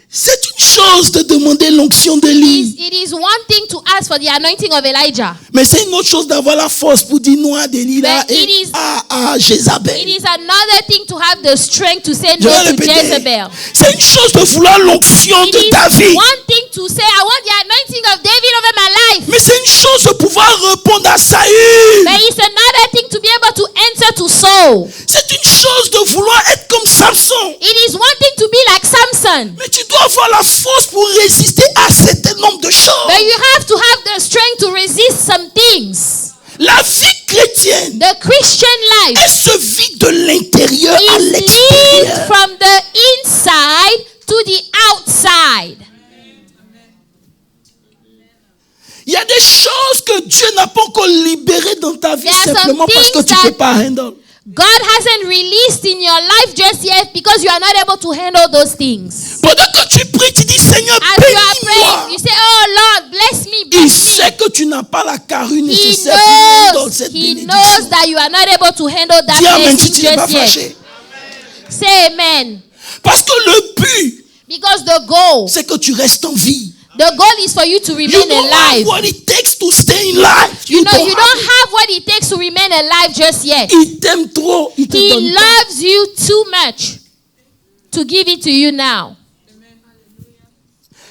S1: C'est une chose de demander l'onction d'Élie,
S2: It is one thing to ask for the anointing of Elijah.
S1: mais c'est une autre chose d'avoir la force pour dire non à Delilah
S2: But it
S1: et
S2: is-
S1: à
S2: It
S1: Jézabel.
S2: is another thing to have the strength to say
S1: Je
S2: no
S1: vais
S2: to
S1: répéter.
S2: Jezebel.
S1: C'est une chose de vouloir l'onction
S2: It
S1: de
S2: is
S1: David,
S2: one thing to say, I want the anointing of David over my life.
S1: mais c'est une chose de pouvoir répondre à Saül.
S2: But it's another thing to be able to enter to Saul.
S1: C'est une chose de vouloir être comme Samson,
S2: It is one thing to be like Samson.
S1: mais tu dois avoir la force pour résister à un certain nombre de choses.
S2: But you have to have the strength to resist some things.
S1: La vie chrétienne,
S2: The Christian life
S1: elle se vit de l'intérieur à
S2: is lived
S1: l'extérieur.
S2: from the inside to the outside.
S1: Il y a des choses que Dieu n'a pas encore libérées dans ta vie
S2: There are some
S1: simplement parce que
S2: things
S1: tu ne
S2: that-
S1: peux pas handle.
S2: God hasn't released in your life just yet because you are not able to handle those things.
S1: Pendant que tu pries, tu dis Seigneur,
S2: As you are praying,
S1: bénis-moi.
S2: you say, oh Lord, bless me,
S1: Il
S2: bless me.
S1: sait que tu n'as pas la carrure
S2: He
S1: nécessaire pour handle cette
S2: knows
S1: bénédiction.
S2: that you are not able to handle that
S1: Dis amen si
S2: blessing
S1: tu n'es pas
S2: just yet.
S1: fâché.
S2: Say amen.
S1: Parce que le but,
S2: Because the goal
S1: c'est que tu restes en vie.
S2: is for you to
S1: You
S2: remain
S1: don't have
S2: alive.
S1: what it takes to stay in life.
S2: You know, you
S1: have
S2: don't have what it takes to remain alive just yet.
S1: it. Il t'aime trop, il te
S2: He
S1: donne pas.
S2: loves you too much to give it to you now.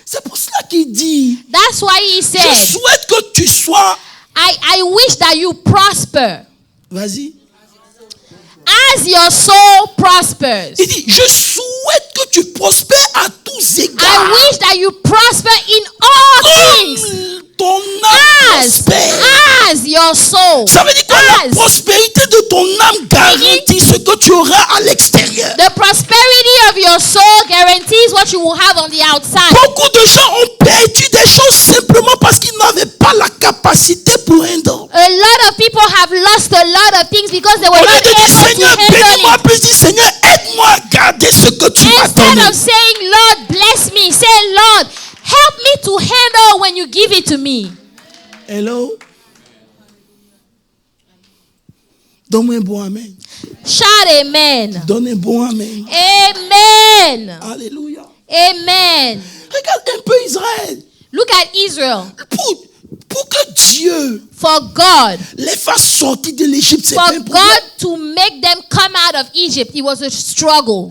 S1: C'est pour cela qu'il dit,
S2: That's why he
S1: je
S2: said,
S1: souhaite que tu sois,
S2: I wish that you prosper
S1: vas-y,
S2: as your soul prospers.
S1: il dit, je souhaite que tu prospères à tous
S2: I
S1: égards.
S2: wish that you prosper in all things
S1: Comme ton âme prospère.
S2: as your soul.
S1: Ça veut dire que la
S2: As
S1: prospérité de ton âme garantit ce que tu auras à l'extérieur.
S2: the prosperity of your soul guarantees what you will have on the outside.
S1: Beaucoup de gens ont perdu des choses simplement parce qu'ils n'avaient pas la capacité pour handle.
S2: A lot of people have lost a lot of things because they
S1: Au
S2: were
S1: lieu
S2: not
S1: de dire
S2: able to
S1: Seigneur,
S2: handle
S1: bénis-moi,
S2: it.
S1: plus dis Seigneur, aide-moi à garder ce que tu m'as
S2: Instead
S1: donné.
S2: of saying, Lord, bless me, say, Lord, help me to handle when you give it to me.
S1: Hello? Donne-moi un bon amen.
S2: Shout amen.
S1: Donne un bon amen.
S2: Amen.
S1: Alléluia.
S2: Amen.
S1: Regarde un peu Israël.
S2: Look at Israel.
S1: Pour que Dieu
S2: For God,
S1: les fasse sortir de l'Égypte, c'est
S2: for
S1: pas un problème.
S2: God to make them come out of Egypt, it was a struggle.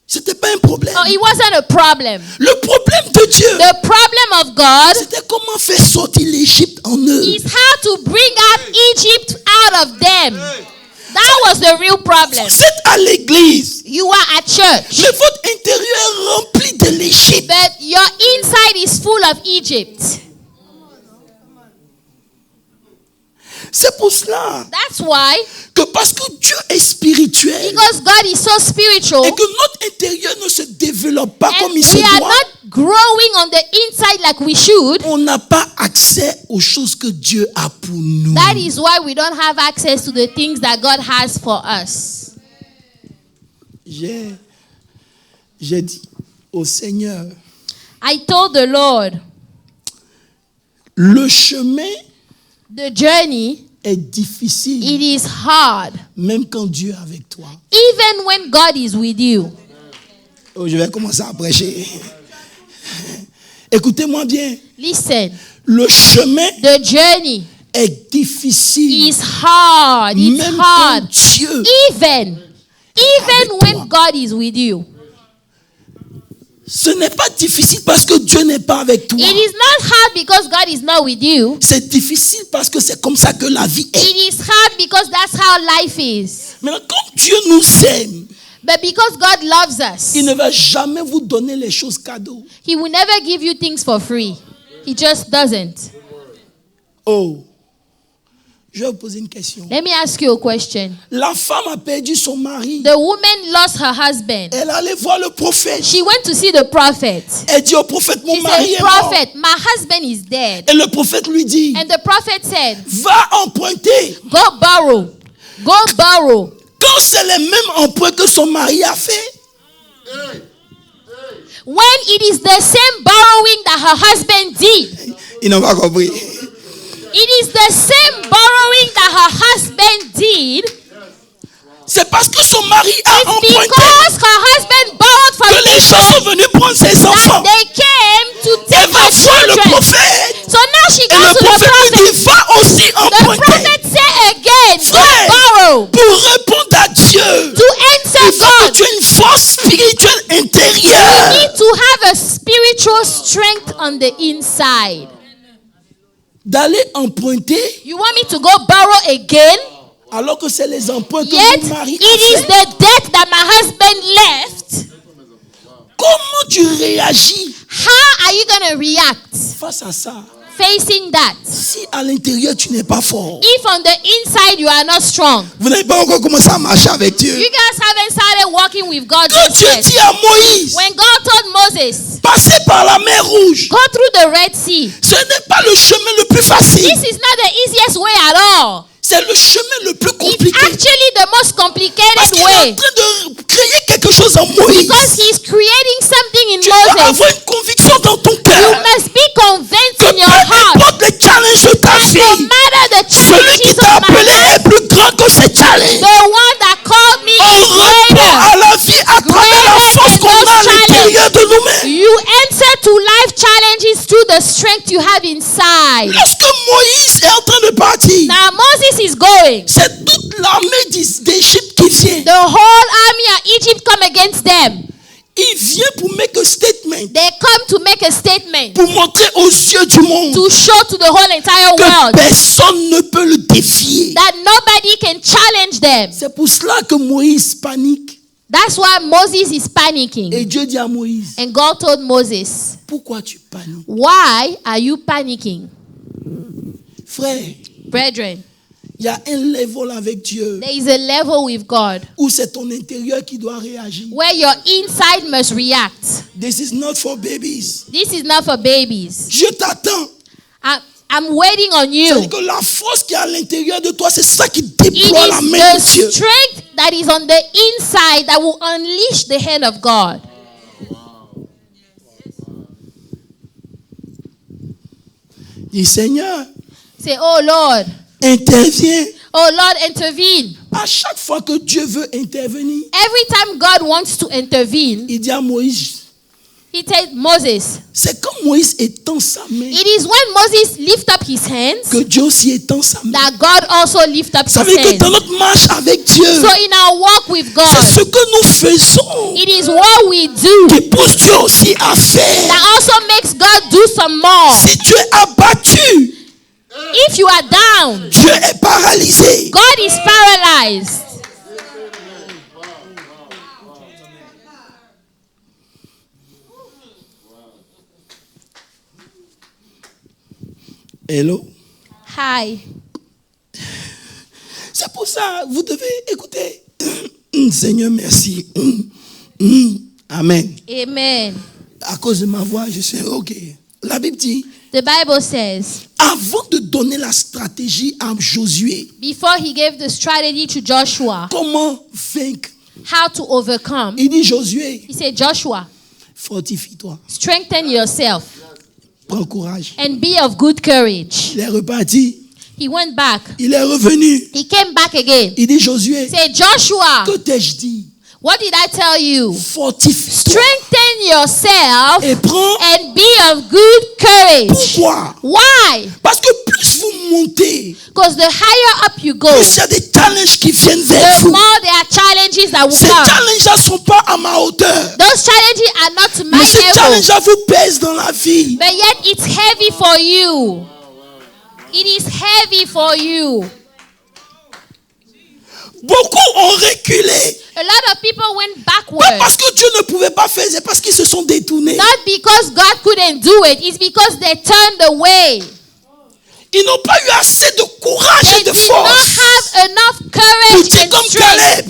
S1: C'était pas un problème.
S2: Oh, it wasn't a problem.
S1: Le problème de Dieu,
S2: The problem of God
S1: c'était comment faire sortir l'Égypte en eux.
S2: is how to bring out Egypt out of them. That was the real problem.
S1: Vous êtes à l'église,
S2: You are at church,
S1: mais votre intérieur est rempli de l'Égypte.
S2: but your inside is full of Egypt.
S1: C'est pour cela
S2: That's why,
S1: que parce que Dieu est spirituel
S2: because God is so spiritual,
S1: et que notre intérieur ne se développe pas
S2: and
S1: comme il se
S2: we are
S1: doit,
S2: not growing on the inside like we should,
S1: on n'a pas accès aux choses que Dieu a pour nous.
S2: that is why we don't have access to the things that God has for us.
S1: J'ai dit au Seigneur,
S2: I told the Lord,
S1: le chemin
S2: the journey,
S1: est difficile,
S2: it is hard,
S1: même quand Dieu est avec toi.
S2: even when God is with you.
S1: Oh, je vais commencer à prêcher. Écoutez-moi bien.
S2: Listen,
S1: Le chemin
S2: the journey
S1: est difficile,
S2: is hard. It's
S1: même quand
S2: hard,
S1: Dieu.
S2: even
S1: avec
S2: when
S1: toi.
S2: God is with you.
S1: Ce n'est pas difficile parce que Dieu n'est pas avec toi.
S2: It is not hard because God is not with you.
S1: C'est difficile parce que c'est comme ça que la vie est.
S2: It is hard because that's how life is.
S1: Maintenant, comme Dieu nous aime,
S2: But because God loves us,
S1: il ne va jamais vous donner les choses cadeaux.
S2: He will never give you things for free. He just doesn't.
S1: Oh, je vais vous poser une question.
S2: Let me ask you a question.
S1: La femme a perdu son mari.
S2: The woman lost her husband.
S1: Elle allait voir le prophète.
S2: She went to see the prophet.
S1: Elle dit au prophète, mon
S2: She
S1: mari
S2: said,
S1: est mort.
S2: Prophet, my husband is dead.
S1: Et le prophète lui dit,
S2: And the prophet said,
S1: va emprunter.
S2: go borrow. Go borrow.
S1: Quand c'est les mêmes emprunts que son mari a fait,
S2: When it is the same borrowing that her husband did,
S1: il n'a pas compris.
S2: it is the same borrowing that her husband did.
S1: C'est parce que son mari a
S2: It's
S1: emprunté
S2: because her husband borrowed from
S1: que les gens sont
S2: people
S1: venus prendre ses enfants.
S2: that they came to
S1: Elle
S2: take
S1: va
S2: her
S1: voir le
S2: children.
S1: prophète.
S2: So now she
S1: Et
S2: goes
S1: le
S2: to the
S1: prophète lui
S2: prophet.
S1: dit, va aussi
S2: The
S1: emprunter.
S2: prophet said again, go
S1: Frère,
S2: borrow
S1: pour répondre à Dieu,
S2: to
S1: il
S2: answer
S1: faut que
S2: God.
S1: tu aies une force spirituelle
S2: You
S1: intérieure.
S2: need to have a spiritual strength on the inside.
S1: D'aller emprunter
S2: You want me to go borrow again?
S1: alors que c'est les emprunts que
S2: Yet
S1: mon mari
S2: it
S1: a
S2: is
S1: fait.
S2: the debt that my husband left.
S1: Comment tu réagis
S2: How are you going to react
S1: face à ça?
S2: facing that?
S1: Si à l'intérieur tu n'es pas fort,
S2: If on the inside you are not strong,
S1: vous n'avez pas encore commencé à marcher avec Dieu.
S2: you guys haven't started walking with God
S1: Quand
S2: just
S1: Dieu
S2: yet.
S1: dit à Moïse,
S2: When God told Moses,
S1: passez par la mer Rouge,
S2: go through the Red Sea,
S1: ce n'est pas le chemin le plus facile.
S2: this is not the easiest way at all.
S1: C'est le chemin le plus
S2: It's
S1: compliqué.
S2: actually the most
S1: Parce
S2: complicated
S1: qu'il est en
S2: way
S1: train de créer quelque chose en Moïse.
S2: because he's creating something in
S1: Tu dois
S2: Moses.
S1: avoir une conviction dans ton
S2: You
S1: cœur
S2: must be convinced
S1: que
S2: in your
S1: peu
S2: heart
S1: importe les challenges de ta
S2: that no
S1: vie,
S2: matter the
S1: celui qui
S2: challenges
S1: t'a
S2: of my
S1: appelé
S2: life,
S1: est plus grand que ces challenges.
S2: the one that called me
S1: On
S2: is
S1: répond
S2: greater.
S1: à la vie à travers la
S2: Greater
S1: force
S2: than
S1: qu'on a à
S2: those
S1: l'intérieur de nous-mêmes.
S2: You answer to life challenges through the strength you have inside.
S1: Lorsque Moïse est en train de partir,
S2: Now Moses is going.
S1: c'est toute l'armée d'Égypte qui vient.
S2: The whole army of Egypt come against them.
S1: Il vient pour make a statement,
S2: They come to make a statement
S1: pour montrer aux yeux du monde
S2: to show to the whole entire
S1: que
S2: world
S1: personne ne peut le défier.
S2: that nobody can challenge them.
S1: C'est pour cela que Moïse panique.
S2: That's why Moses is panicking.
S1: Et Dieu dit à Moïse,
S2: And God told Moses,
S1: pourquoi tu paniques?
S2: why are you panicking?
S1: Frère,
S2: Brethren,
S1: il y a un level avec Dieu
S2: there is a level with God
S1: où c'est ton intérieur qui doit réagir.
S2: where your inside must react.
S1: This is not for babies.
S2: This is not for babies.
S1: Dieu t'attend.
S2: I'm waiting on you.
S1: C'est-à-dire que la force qui est à l'intérieur de toi, c'est ça qui
S2: It
S1: déploie la
S2: is
S1: main
S2: the
S1: de Dieu.
S2: strength that is on the inside that will unleash the hand of God.
S1: Dis Seigneur,
S2: Say, oh Lord,
S1: interviens.
S2: oh Lord, intervene.
S1: À chaque fois que Dieu veut intervenir,
S2: Every time God wants to intervene,
S1: il dit à Moïse,
S2: he tells Moses.
S1: c'est quand Moïse étend sa main
S2: It is when Moses lift up his hands
S1: que Dieu aussi étend sa main.
S2: that God also lift up his
S1: Ça veut dire que dans
S2: hands.
S1: notre marche avec Dieu,
S2: So in our walk with
S1: c'est
S2: God,
S1: ce que nous faisons
S2: it is what we do
S1: qui pousse Dieu aussi à faire.
S2: that also makes God do some more.
S1: Si tu es abattu,
S2: If you are down,
S1: Dieu est paralysé.
S2: God is paralyzed.
S1: Hello?
S2: Hi.
S1: C'est pour ça, vous devez écouter. Seigneur, merci. Amen.
S2: Amen.
S1: À cause de ma voix, je sais, ok. La Bible dit,
S2: The Bible says,
S1: avant de donner la stratégie à Josué,
S2: before he gave the strategy to Joshua,
S1: comment vaincre?
S2: how to overcome,
S1: Il dit, Josué,
S2: he said, Joshua,
S1: Fortifie-toi.
S2: Strengthen yourself
S1: Prends courage.
S2: and be of good courage.
S1: Il est reparti.
S2: He went back.
S1: Il est revenu.
S2: He came back again.
S1: Il dit Josué,
S2: Say, Joshua,
S1: que t'ai-je dit?
S2: what did I tell you?
S1: Fortifie-toi.
S2: Strengthen yourself
S1: Et prends.
S2: and be of good courage.
S1: Pourquoi?
S2: Why?
S1: Parce que plus vous montez,
S2: Because the higher up you go,
S1: plus il y a des challenges qui viennent vers
S2: the
S1: vous.
S2: more there are challenges that will
S1: Ces
S2: come.
S1: challenges-là ne sont pas à ma hauteur.
S2: Those challenges are not to my
S1: Mais ces
S2: level,
S1: challenges-là vous pèsent dans la vie.
S2: but yet it's heavy for you. It is heavy for you.
S1: Beaucoup ont reculé.
S2: A lot of people went
S1: Pas
S2: backward.
S1: parce que Dieu ne pouvait pas faire, c'est parce qu'ils se sont détournés.
S2: Not because God couldn't do it, it's because they turned away.
S1: Ils n'ont pas eu assez de courage
S2: They
S1: et de
S2: did not
S1: force
S2: have enough
S1: pour
S2: courage
S1: dire
S2: and
S1: comme
S2: strength
S1: Caleb.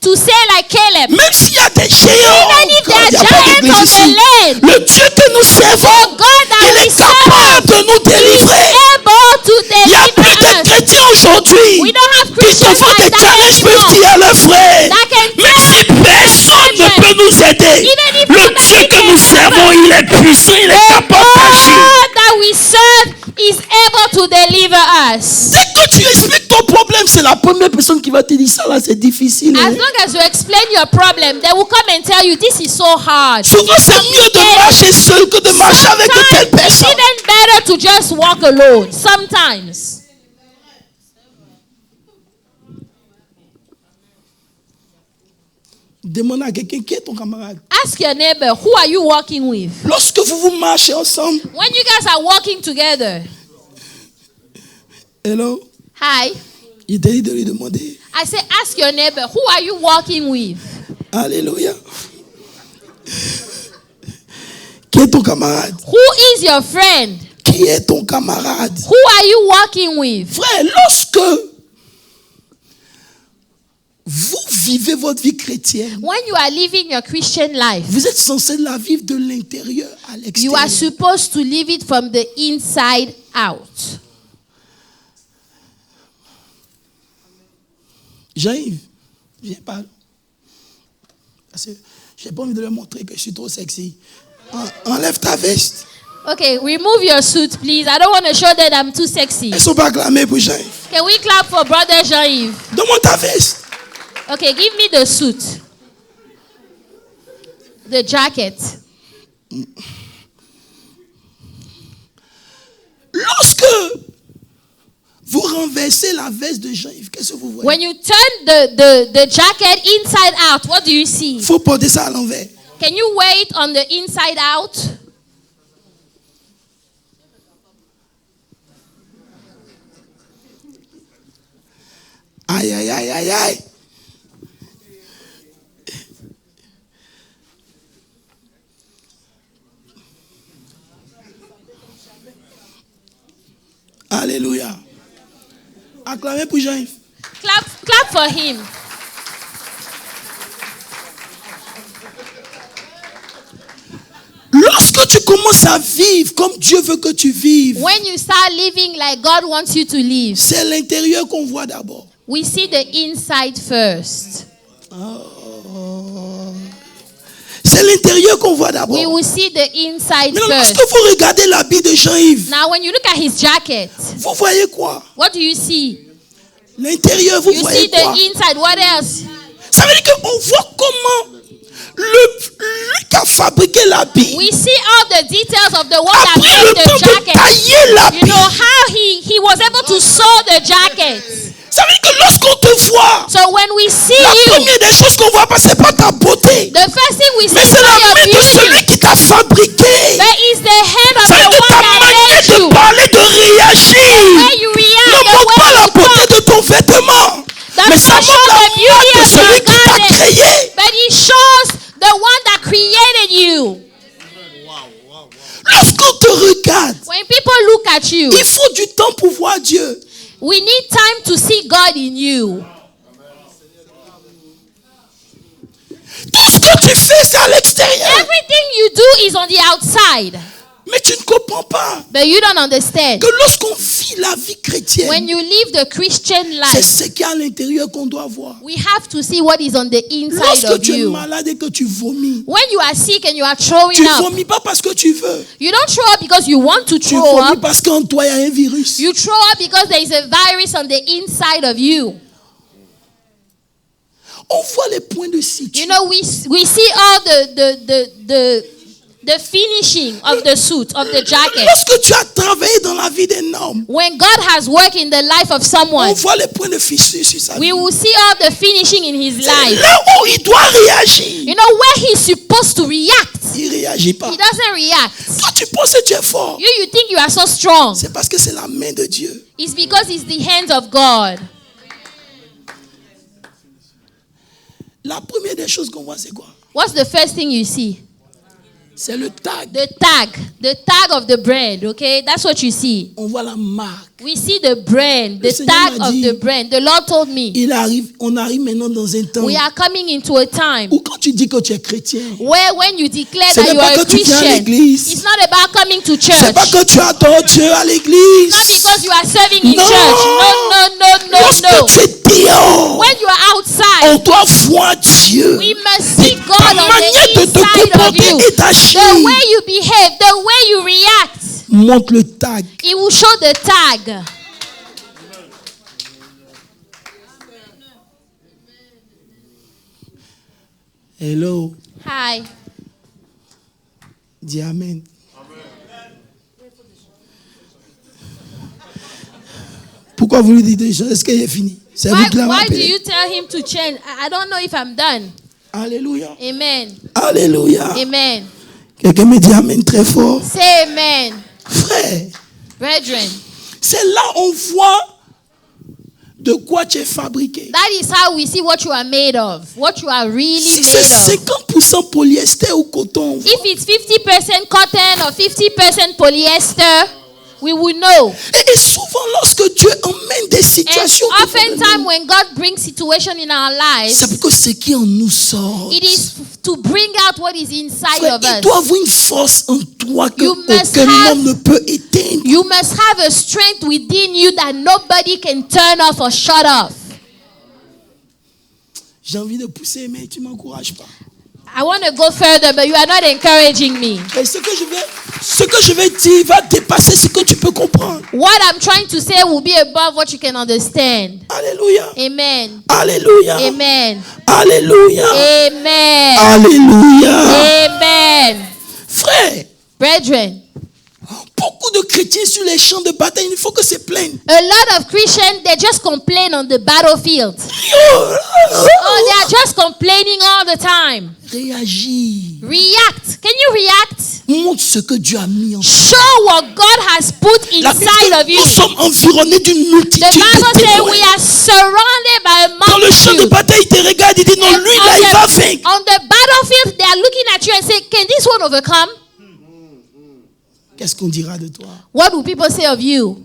S2: to say like Caleb.
S1: Même s'il y a des géants,
S2: Even if there are
S1: il y a pas
S2: giants
S1: d'église
S2: on the
S1: ici,
S2: land,
S1: le Dieu que nous servons,
S2: the God that
S1: il
S2: we
S1: est capable de nous
S2: is
S1: délivrer.
S2: able to
S1: Il n'y a plus
S2: deliver
S1: de
S2: us.
S1: chrétiens aujourd'hui
S2: We don't have
S1: qui
S2: Christians
S1: devant des
S2: like that
S1: challenges peuvent
S2: anymore.
S1: dire à leurs frères,
S2: That can
S1: même si personne ne peut nous aider,
S2: Even if
S1: le
S2: nobody
S1: Dieu que
S2: can
S1: nous servons, il est puissant, il est capable d'agir.
S2: God that we serve is able to deliver us.
S1: Dès que tu expliques ton problème, c'est la première personne qui va te dire ça là, c'est difficile.
S2: As
S1: hein.
S2: long as you explain your problem, they will come and tell you this is so hard.
S1: Souvent, c'est mieux de marcher seul que de marcher avec de telles
S2: Sometimes it's
S1: personnes.
S2: even better to just walk alone. Sometimes.
S1: Demande à quelqu'un qui est ton camarade.
S2: Ask your neighbor, who are you walking with?
S1: Lorsque vous marchez ensemble,
S2: When you guys are walking together,
S1: hello,
S2: hi,
S1: il te dit de lui demander.
S2: I say, ask your neighbor, who are you walking with?
S1: Alléluia. Qui est ton camarade?
S2: Who is your friend?
S1: Qui est ton camarade?
S2: Who are you walking with?
S1: Frère, lorsque vous vivez votre vie chrétienne,
S2: When you are living your Christian life,
S1: vous êtes censé la vivre de l'intérieur à
S2: you are
S1: l'extérieur.
S2: supposed to live it from the inside out.
S1: Jean-Yves, viens pas. Parce que j'ai pas envie de leur montrer que je suis trop sexy. Enlève ta veste.
S2: Okay, remove your suit, please. I don't want to show that I'm too sexy.
S1: Elles sont pas acclamées pour Jean-Yves.
S2: Can we clap for Brother Jean-Yves?
S1: Donne-moi ta veste.
S2: Okay, give me the suit. The jacket.
S1: Lorsque vous renversez la veste de Jean-Yves, qu'est-ce que vous voyez?
S2: When you turn the jacket inside out, what do you see?
S1: Il faut porter ça à l'envers.
S2: Can you wear it on the inside out?
S1: Aïe, aïe, aïe, aïe, aïe. Alléluia. Acclamez pour Jean-Yves.
S2: Clap for him.
S1: Lorsque tu commences à vivre comme Dieu veut que tu vives,
S2: When you start living like God wants you to live,
S1: c'est l'intérieur qu'on voit d'abord.
S2: we see the inside first.
S1: C'est l'intérieur qu'on voit
S2: We
S1: d'abord.
S2: will see the inside
S1: Maintenant,
S2: first.
S1: lorsque vous regardez l'habit de Jean-Yves,
S2: Now, when you look at his jacket,
S1: vous voyez quoi?
S2: what do you see?
S1: L'intérieur, vous
S2: You
S1: voyez
S2: see
S1: quoi?
S2: the inside. What else?
S1: Ça veut dire qu'on voit comment lui qui a fabriqué l'habit
S2: We see all the details of the one
S1: a
S2: that
S1: pris le
S2: made the
S1: temps de
S2: jacket.
S1: tailler
S2: You
S1: l'habit.
S2: know how he was able to sew the jacket.
S1: Ça veut dire que lorsqu'on te voit,
S2: So when we see
S1: la
S2: you,
S1: première des choses qu'on voit pas, c'est pas ta beauté,
S2: the first thing we see
S1: mais
S2: is
S1: c'est la
S2: not your
S1: main de
S2: beauty.
S1: celui qui t'a fabriqué.
S2: That is the hand of
S1: Ça veut
S2: the
S1: dire que
S2: one
S1: ta
S2: that
S1: manière
S2: made
S1: de
S2: you.
S1: parler, de réagir,
S2: Where you react,
S1: ne
S2: the
S1: montre
S2: way
S1: pas la
S2: you
S1: beauté
S2: talk.
S1: de ton vêtement,
S2: Does
S1: mais ça
S2: not show
S1: montre la
S2: the beauty
S1: main de
S2: of
S1: celui
S2: your
S1: qui t'a
S2: garment,
S1: créé.
S2: but it shows the one that created you.
S1: Lorsqu'on te regarde,
S2: When people look at you,
S1: il faut du temps pour voir Dieu.
S2: we need time to see God in you.
S1: Tout ce que tu fais, c'est à l'extérieur.
S2: Everything you do is on the outside.
S1: Mais tu ne comprends pas
S2: But you don't understand.
S1: que lorsqu'on vit la vie chrétienne,
S2: When you live the Christian
S1: c'est
S2: life,
S1: ce qu'il y a à l'intérieur qu'on doit voir.
S2: we have to see what is on the inside
S1: Lorsque
S2: of
S1: tu es
S2: you.
S1: malade et que tu vomis,
S2: When you are sick and you are throwing
S1: tu
S2: up,
S1: vomis pas parce que tu veux.
S2: you don't throw up because you want to
S1: Tu
S2: throw
S1: vomis
S2: up.
S1: parce qu'en toi il y a un virus.
S2: You throw up because there is a virus on the inside of you.
S1: On voit les points de suture.
S2: You know, we see all the finishing of the suit, of the jacket.
S1: Lorsque tu as travaillé dans la vie d'un homme,
S2: When God has worked in the life of
S1: on
S2: someone,
S1: voit les points de fissure sur sa vie.
S2: we will see all the finishing in his
S1: C'est
S2: life.
S1: là où il doit réagir.
S2: You know, where he's supposed to react,
S1: Il ne réagit pas.
S2: he doesn't react.
S1: Toi, tu penses que tu es fort.
S2: You think you are so strong.
S1: C'est parce que c'est la main de Dieu.
S2: It's because it's the hands of God.
S1: La première des choses qu'on voit, c'est quoi?
S2: What's the first thing you see?
S1: C'est le tag.
S2: The tag of the brand, okay? That's what you see.
S1: On voit la marque.
S2: We see the brand,
S1: Le
S2: the
S1: Seigneur
S2: tag
S1: m'a
S2: of
S1: dit,
S2: the brand. The Lord told me,
S1: On arrive maintenant dans un temps
S2: we are coming into a time
S1: où quand tu dis que tu es chrétien,
S2: where when you declare
S1: Ce
S2: that
S1: n'est
S2: you
S1: pas
S2: are a
S1: que tu viens à
S2: Christian,
S1: l'église.
S2: it's not about coming to church.
S1: c'est pas que tu adores Dieu à
S2: Not
S1: l'église.
S2: because you are serving in
S1: Non.
S2: church. No.
S1: Lorsque tu es dehors,
S2: When you are
S1: on
S2: outside,
S1: doit voir Dieu.
S2: we must see God
S1: Ta
S2: on the
S1: manière de te
S2: inside of
S1: comporter
S2: you.
S1: et d'agir
S2: The way you behave, the way you react,
S1: montre le tag.
S2: it will show the tag.
S1: Hello.
S2: Hi.
S1: Dis Amen. Pourquoi vous lui dites des choses? Est-ce qu'il est fini? C'est vous qui l'avez
S2: Why do
S1: appelé.
S2: you tell him to change? I don't know if I'm done.
S1: Alléluia.
S2: Amen.
S1: Alléluia.
S2: Amen.
S1: Quelqu'un me dit Amen très fort.
S2: Say amen.
S1: Frère,
S2: Brethren,
S1: c'est là on voit de quoi tu es fabriqué.
S2: that is how we see what you are made of. What you are really
S1: Si
S2: made
S1: c'est
S2: of.
S1: 50% polyester ou coton,
S2: If it's 50% cotton or 50% polyester, we will know.
S1: et souvent lorsque Dieu emmène des
S2: And
S1: situations,
S2: oftentimes when God brings situation in our
S1: c'est
S2: lives,
S1: pour que ce qui en nous sort.
S2: it is to bring out what is inside
S1: Frère,
S2: of
S1: il
S2: us.
S1: doit avoir une force en toi que
S2: You must
S1: aucun
S2: have-
S1: homme ne peut éteindre.
S2: You must have a strength within you that nobody can turn off or shut off.
S1: J'ai envie de pousser, mais tu ne m'encourages pas.
S2: I want to go further, but you are not encouraging me.
S1: Et ce que je vais dire va dépasser ce que tu peux comprendre.
S2: What I'm trying to say will be above what you can understand.
S1: Alléluia.
S2: Amen.
S1: Alléluia.
S2: Amen.
S1: Alléluia.
S2: Amen.
S1: Alléluia.
S2: Amen.
S1: Frère,
S2: Brethren,
S1: beaucoup de chrétiens sur les champs de bataille, il faut que se plaignent.
S2: a lot of Christians, they just complain on the battlefield. Oh, they are just complaining all the time.
S1: Réagis.
S2: React. Can you react?
S1: Montre ce que Dieu a mis en toi.
S2: Show what God has put
S1: La Bible
S2: inside of
S1: dit,
S2: you.
S1: nous sommes environnés d'une multitude
S2: The Bible
S1: de
S2: says
S1: témoins.
S2: we are surrounded by a
S1: Dans le champ de
S2: multitude.
S1: bataille, il te regarde, il dit non,
S2: And
S1: lui là, il va vaincre.
S2: on the battlefield, they are looking at you and say, can this one overcome?
S1: Qu'est-ce qu'on dira de toi?
S2: What will people say of you?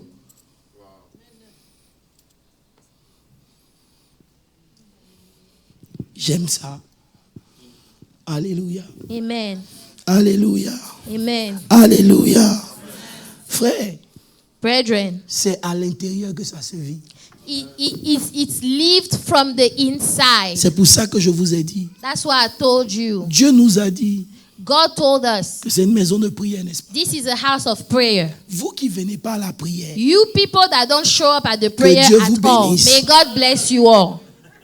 S1: J'aime ça. Alléluia.
S2: Amen.
S1: Alléluia.
S2: Amen.
S1: Alléluia. Frère,
S2: Brethren,
S1: c'est à l'intérieur que ça se vit.
S2: it's lived from the inside.
S1: C'est pour ça que je vous ai dit.
S2: That's why I told you.
S1: Dieu nous a dit
S2: God told us
S1: que c'est une maison de prière, n'est-ce pas?
S2: this is a house of prayer.
S1: Vous qui venez pas à la prière.
S2: You people that don't show up at the prayer
S1: Dieu vous
S2: at all,
S1: bénisse.
S2: may God bless you all.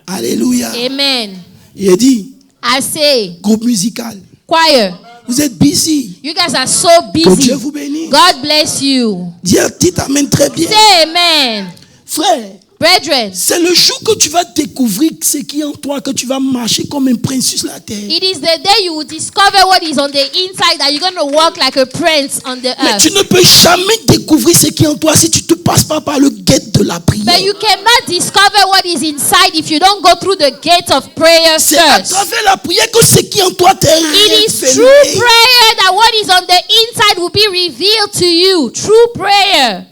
S1: Alléluia.
S2: Amen.
S1: Il a dit,
S2: I say,
S1: groupe musical,
S2: choir,
S1: vous êtes busy.
S2: you guys are so
S1: Que
S2: busy.
S1: Dieu vous bénisse.
S2: God bless you.
S1: Dis un petit amen très bien.
S2: Say amen.
S1: Frère,
S2: Brethren,
S1: c'est le jour que tu vas découvrir ce qui est en toi, que tu vas marcher comme un prince sur la terre.
S2: it is the day you will discover what is on the inside that you're going to walk like a prince on the
S1: Mais
S2: earth.
S1: tu ne peux jamais découvrir ce qui est en toi si tu ne te passes pas par le guet de la prière.
S2: But you cannot discover what is inside if you don't go through the gate of prayer
S1: C'est à
S2: first.
S1: travers la prière que ce qui est en toi t'est
S2: It is
S1: révélé.
S2: through prayer that what is on the inside will be revealed to you. True prayer.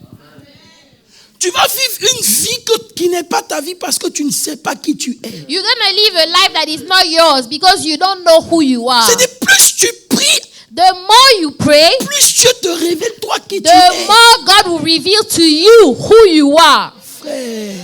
S1: Tu vas vivre une vie qui n'est pas ta vie parce que tu ne sais pas qui tu es.
S2: You're going to live a life that is not yours because you don't know who you are.
S1: C'est-à-dire, plus tu pries
S2: The more you pray,
S1: plus Dieu te révèle toi qui tu
S2: the
S1: es.
S2: more God will reveal to you who you are.
S1: Frère,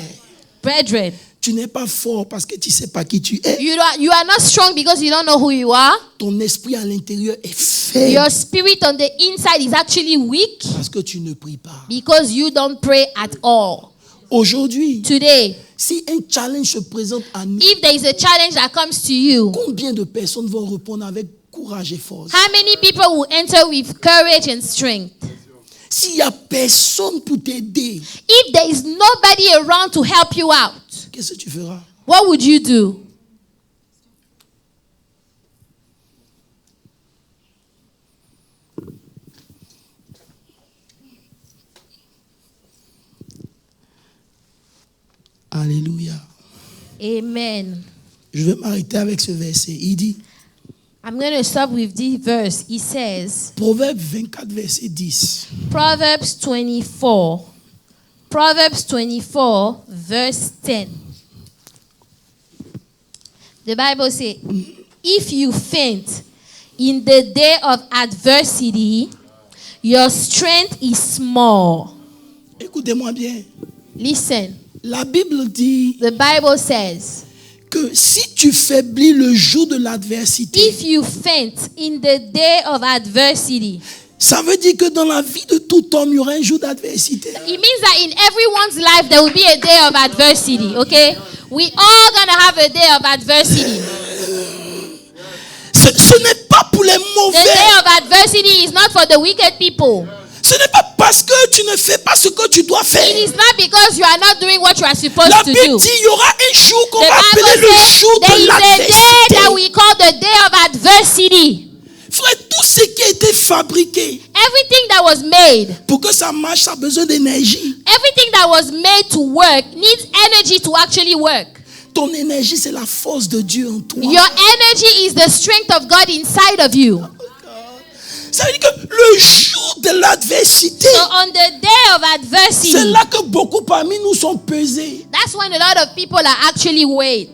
S2: Brethren,
S1: tu n'es pas fort parce que tu sais pas qui tu es.
S2: you are not strong because you don't know who you are.
S1: Ton esprit à l'intérieur est faible
S2: Your spirit on the inside is actually weak
S1: parce que tu ne pries pas.
S2: because you don't pray at all.
S1: Aujourd'hui,
S2: Today,
S1: si un challenge se présente à nous,
S2: if there is a challenge that comes to you,
S1: combien de personnes vont répondre avec courage et force?
S2: how many people will enter with courage and strength?
S1: S'il n'y a personne pour t'aider,
S2: If there is nobody around to help you out,
S1: qu'est-ce que tu feras?
S2: what would you do?
S1: Alléluia.
S2: Amen.
S1: Je vais m'arrêter avec ce verset. Il dit,
S2: I'm going to stop with this verse. It says,
S1: Proverbe 24, verset 10.
S2: Proverbs 24. Proverbs 24, verse 10. The Bible says, if you faint in the day of adversity, your strength is small.
S1: Écoutez-moi bien.
S2: Listen,
S1: La Bible dit
S2: the Bible says,
S1: que si tu faiblis le jour de l'adversité,
S2: if you faint in the day of adversity,
S1: ça veut dire que dans la vie de tout homme, il y aura un jour d'adversité.
S2: it means that in everyone's life there will be a day of adversity, okay? We all gonna have a day of adversity.
S1: Ce n'est pas pour les
S2: The
S1: mauvais.
S2: day of adversity is not for the wicked people.
S1: Ce n'est pas parce que tu ne fais pas ce que tu dois faire.
S2: It is not because you are not doing what you are supposed
S1: La
S2: to
S1: Bible
S2: do.
S1: dit il y aura un jour qu'on
S2: The
S1: va appeler
S2: Bible
S1: le
S2: says
S1: jour
S2: there
S1: de
S2: is a day
S1: l'adversité.
S2: that we call the day of adversity.
S1: Frère, tout ce qui a été fabriqué
S2: Everything that was made,
S1: pour que ça marche, ça a besoin d'énergie.
S2: everything that was made to work needs energy to actually work.
S1: Ton énergie, c'est la force de Dieu en toi.
S2: Your energy is the strength of God inside of you.
S1: Ça veut dire que le jour de l'adversité,
S2: So on the day of adversity,
S1: c'est là que beaucoup parmi nous sont pesés.
S2: that's when a lot of people are actually weighed.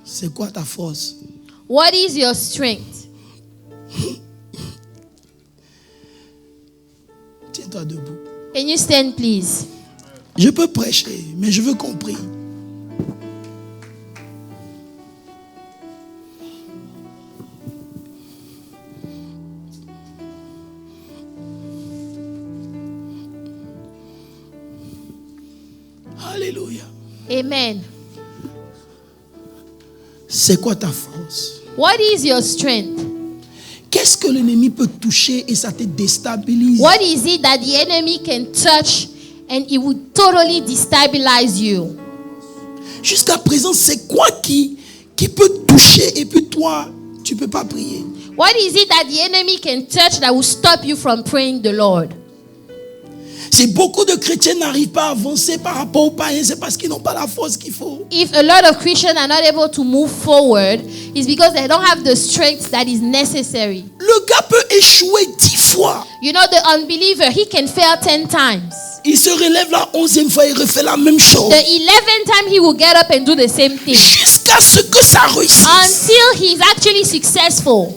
S1: C'est quoi ta force?
S2: What is your strength?
S1: Tiens-toi debout.
S2: Can you stand, please?
S1: Je peux prêcher, mais je veux qu'on prie. Alléluia.
S2: Amen.
S1: C'est quoi ta force?
S2: What is your strength?
S1: Qu'est-ce que l'ennemi peut toucher et ça te déstabilise?
S2: What is it that the enemy can touch and it would totally destabilize you?
S1: Jusqu'à présent, c'est quoi qui peut toucher et puis toi, tu ne peux pas prier?
S2: What is it that the enemy can touch that will stop you from praying the Lord?
S1: Si beaucoup de chrétiens n'arrivent pas à avancer par rapport aux païens, c'est parce qu'ils n'ont pas la force qu'il faut.
S2: If a lot of Christians are not able to move forward, it's because they don't have the strength that is necessary.
S1: Le gars peut échouer 10 fois.
S2: You know, the unbeliever, he can fail 10 times.
S1: Il se relève la 11e fois, il refait la même chose.
S2: The 11th time he will get up and do the same thing
S1: Jusqu'à ce que ça réussisse.
S2: until he's actually successful.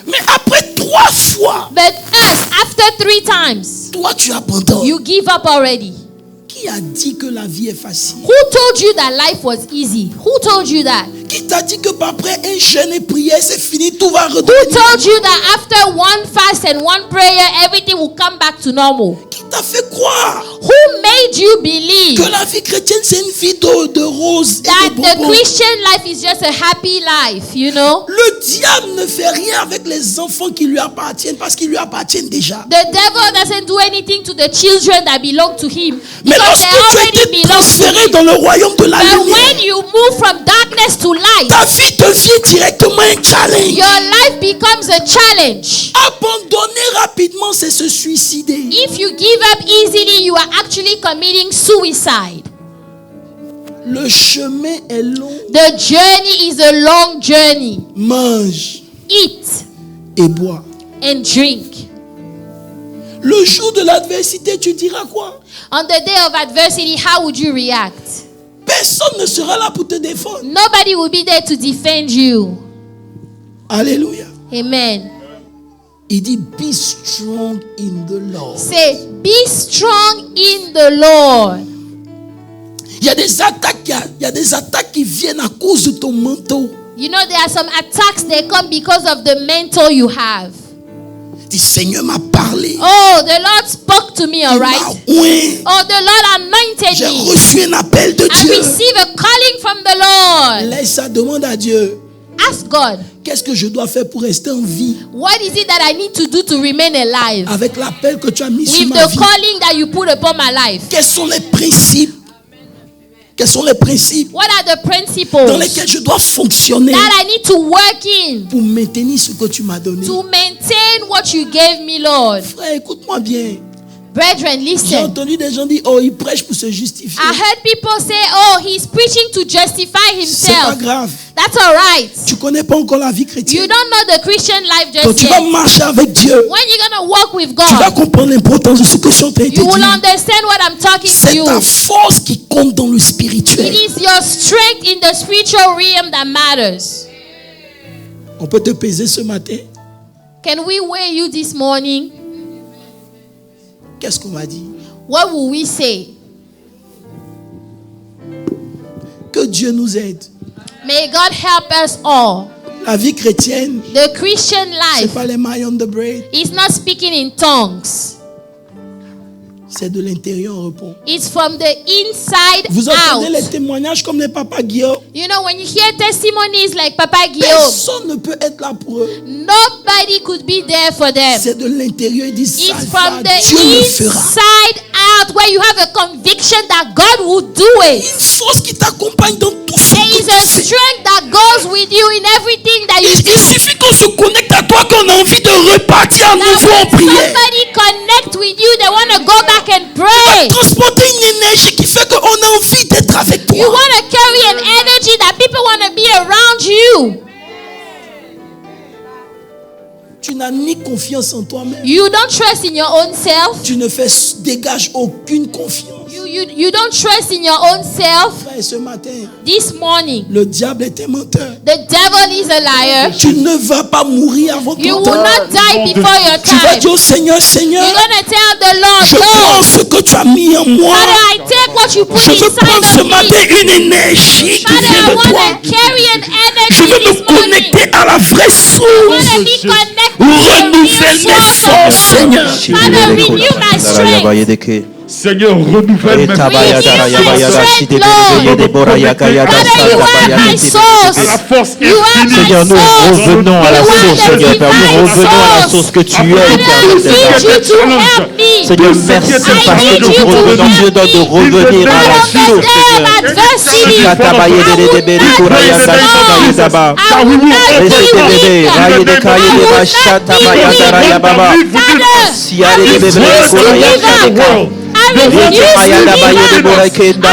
S1: Mais après 3 fois,
S2: But us, after 3 times,
S1: toi tu abandonnes.
S2: you give up already.
S1: Qui a dit que la vie est facile?
S2: Who told you that life was easy? Who told you that?
S1: Qui t'a dit que après un jeûne et prière, c'est fini, tout va
S2: Who
S1: redevenir?
S2: told you that after one fast and one prayer, everything will come back to normal?
S1: Qui t'a fait croire
S2: Who made you believe
S1: que la vie chrétienne c'est une vie de roses et
S2: that
S1: de
S2: the
S1: bonbons?
S2: Christian life is just a happy life, you know?
S1: Le diable ne fait rien avec les enfants qui lui appartiennent parce qu'ils lui appartiennent déjà.
S2: The devil doesn't do anything to the children that belong to him
S1: Mais
S2: because they
S1: lorsque tu as
S2: already
S1: été
S2: belong to
S1: transféré
S2: him.
S1: dans le royaume de la
S2: But
S1: lumière,
S2: when you move from darkness to light,
S1: ta vie devient directement un challenge.
S2: your life becomes a challenge.
S1: Abandonner rapidement, c'est se suicider.
S2: If you give up easily, you are actually committing suicide.
S1: Le chemin est long.
S2: The journey is a long journey.
S1: Mange
S2: Eat
S1: et bois.
S2: and drink.
S1: Le jour de l'adversité, tu diras quoi?
S2: On the day of adversity, how would you react?
S1: Personne ne sera là pour te défendre.
S2: Nobody will be there to defend you.
S1: Alléluia.
S2: Amen.
S1: Il dit, be strong in the Lord.
S2: Say, be strong in the Lord.
S1: Il y a des attaques qui viennent à cause de ton manteau.
S2: You know, there are some attacks that come because of the mantle you have.
S1: Le Seigneur m'a parlé.
S2: Oh, the Lord spoke to me,
S1: Il
S2: all
S1: m'a
S2: right?
S1: oint.
S2: Oh, the Lord anointed
S1: J'ai
S2: me.
S1: reçu un appel de
S2: I
S1: Dieu.
S2: receive a calling from the Lord.
S1: Laisse ça, demande à Dieu.
S2: Ask God,
S1: Qu'est-ce que je dois faire pour rester en vie
S2: what is it that I need to do to remain alive?
S1: avec l'appel que tu as mis sur
S2: With
S1: ma
S2: the
S1: vie?
S2: calling that you put upon my life.
S1: Quels sont les principes? Quels sont les principes
S2: What are the
S1: dans
S2: principles
S1: lesquels je dois fonctionner
S2: that I need to work in
S1: pour maintenir ce que tu m'as donné?
S2: to maintain what you gave me, Lord?
S1: Frère, écoute-moi bien.
S2: Brethren,
S1: J'ai
S2: listen.
S1: entendu des gens dire, oh, il prêche pour se justifier.
S2: I heard people say, oh, he's preaching to justify
S1: C'est pas
S2: himself.
S1: grave.
S2: That's all right.
S1: Tu connais pas encore la vie
S2: You
S1: chrétienne.
S2: don't know the Christian life
S1: Donc
S2: just
S1: tu vas
S2: yet.
S1: marcher avec Dieu.
S2: When you're going to walk with
S1: Tu vas
S2: God,
S1: comprendre l'importance de ce que je suis en train de te
S2: you will
S1: dire.
S2: understand what I'm talking to
S1: C'est
S2: you.
S1: ta force qui compte dans le
S2: It
S1: spirituel.
S2: is your strength in the spiritual realm that matters.
S1: On peut te peser ce matin.
S2: Can we weigh you this morning?
S1: Qu'est-ce qu'on va dire?
S2: What will we say?
S1: Que Dieu nous aide.
S2: May God help us all.
S1: La vie chrétienne,
S2: The Christian
S1: c'est
S2: life
S1: pas les mailles on the braid.
S2: is not speaking in tongues.
S1: C'est de l'intérieur au repos.
S2: It's from the inside
S1: Vous entendez les
S2: out.
S1: témoignages comme les papas Guillaume.
S2: You know, when you hear testimonies like Papa Guillaume,
S1: Personne ne peut être là pour eux.
S2: nobody could be there for them.
S1: C'est de l'intérieur. Ils disent ça,
S2: It's from the
S1: Dieu le fera.
S2: inside out where you have a conviction that God will do it.
S1: Une force qui t'accompagne dans tout ce
S2: There
S1: que
S2: is
S1: tu
S2: a
S1: fais.
S2: strength that goes with you in everything that you
S1: Il
S2: do.
S1: suffit qu'on se connecte à toi, qu'on a envie de repartir à
S2: Now
S1: nouveau en
S2: when
S1: prière.
S2: somebody connect with you, they want to go back and pray.
S1: Transporter une énergie qui fait qu'on a envie d'être avec
S2: You
S1: toi.
S2: want to carry an energy that people want to be around you.
S1: Tu n'as ni confiance en toi-même.
S2: You don't trust in your own self.
S1: Tu ne dégages aucune confiance.
S2: You don't trust in your own self.
S1: Frère, ce matin,
S2: This morning,
S1: le diable est un menteur.
S2: the devil is a liar.
S1: Tu ne vas pas mourir avant
S2: You
S1: ton
S2: will
S1: temps.
S2: not die before your
S1: Tu vas
S2: time.
S1: dire au Seigneur, Seigneur,
S2: You're going to tell the Lord,
S1: je prends
S2: Lord,
S1: ce que tu as mis en moi.
S2: Father, I take what you put
S1: Je veux prendre
S2: inside
S1: ce
S2: of me.
S1: matin une énergie qui
S2: Father,
S1: vient
S2: I
S1: de
S2: want
S1: toi.
S2: to carry an
S1: Je veux
S2: energy
S1: me
S2: this morning.
S1: connecter à la vraie
S2: I want to
S1: source.
S2: be connected to the real
S1: Renouvelle mes
S2: source of
S1: forces,
S2: God.
S1: Seigneur.
S2: Father, renew my strength.
S3: Seigneur, renouvelle mes
S2: Father, you are my source.
S3: à la force
S2: You are my
S3: infinie.
S4: Seigneur, nous
S2: source.
S4: revenons à la
S2: You are
S4: source,
S2: the
S4: Seigneur Père. Nous
S2: divine
S4: revenons à la
S2: source.
S4: source que tu es,
S2: Father, I
S4: éternel
S2: need
S4: Père.
S2: you to help me.
S4: Seigneur, merci parce que nous prenons Dieu de revenir à la
S2: Out of the
S4: source,
S2: day of
S4: Seigneur.
S2: adversity,
S4: Katabaye de
S2: I
S4: debere
S2: will
S4: kuraya
S2: not
S4: dashitaye
S2: be
S4: daba.
S2: lost. I will not be
S4: Reste bebe,
S2: weak.
S4: raye de kaye de bashata baya daraya baba.
S2: Father,
S4: Siare
S2: I
S4: de bebe
S2: refuse to
S4: kuraya
S2: give up.
S4: kadeka.
S2: I refuse
S4: Rete
S2: to
S4: maya
S2: give
S4: dabaye de
S2: up.
S4: borakenda.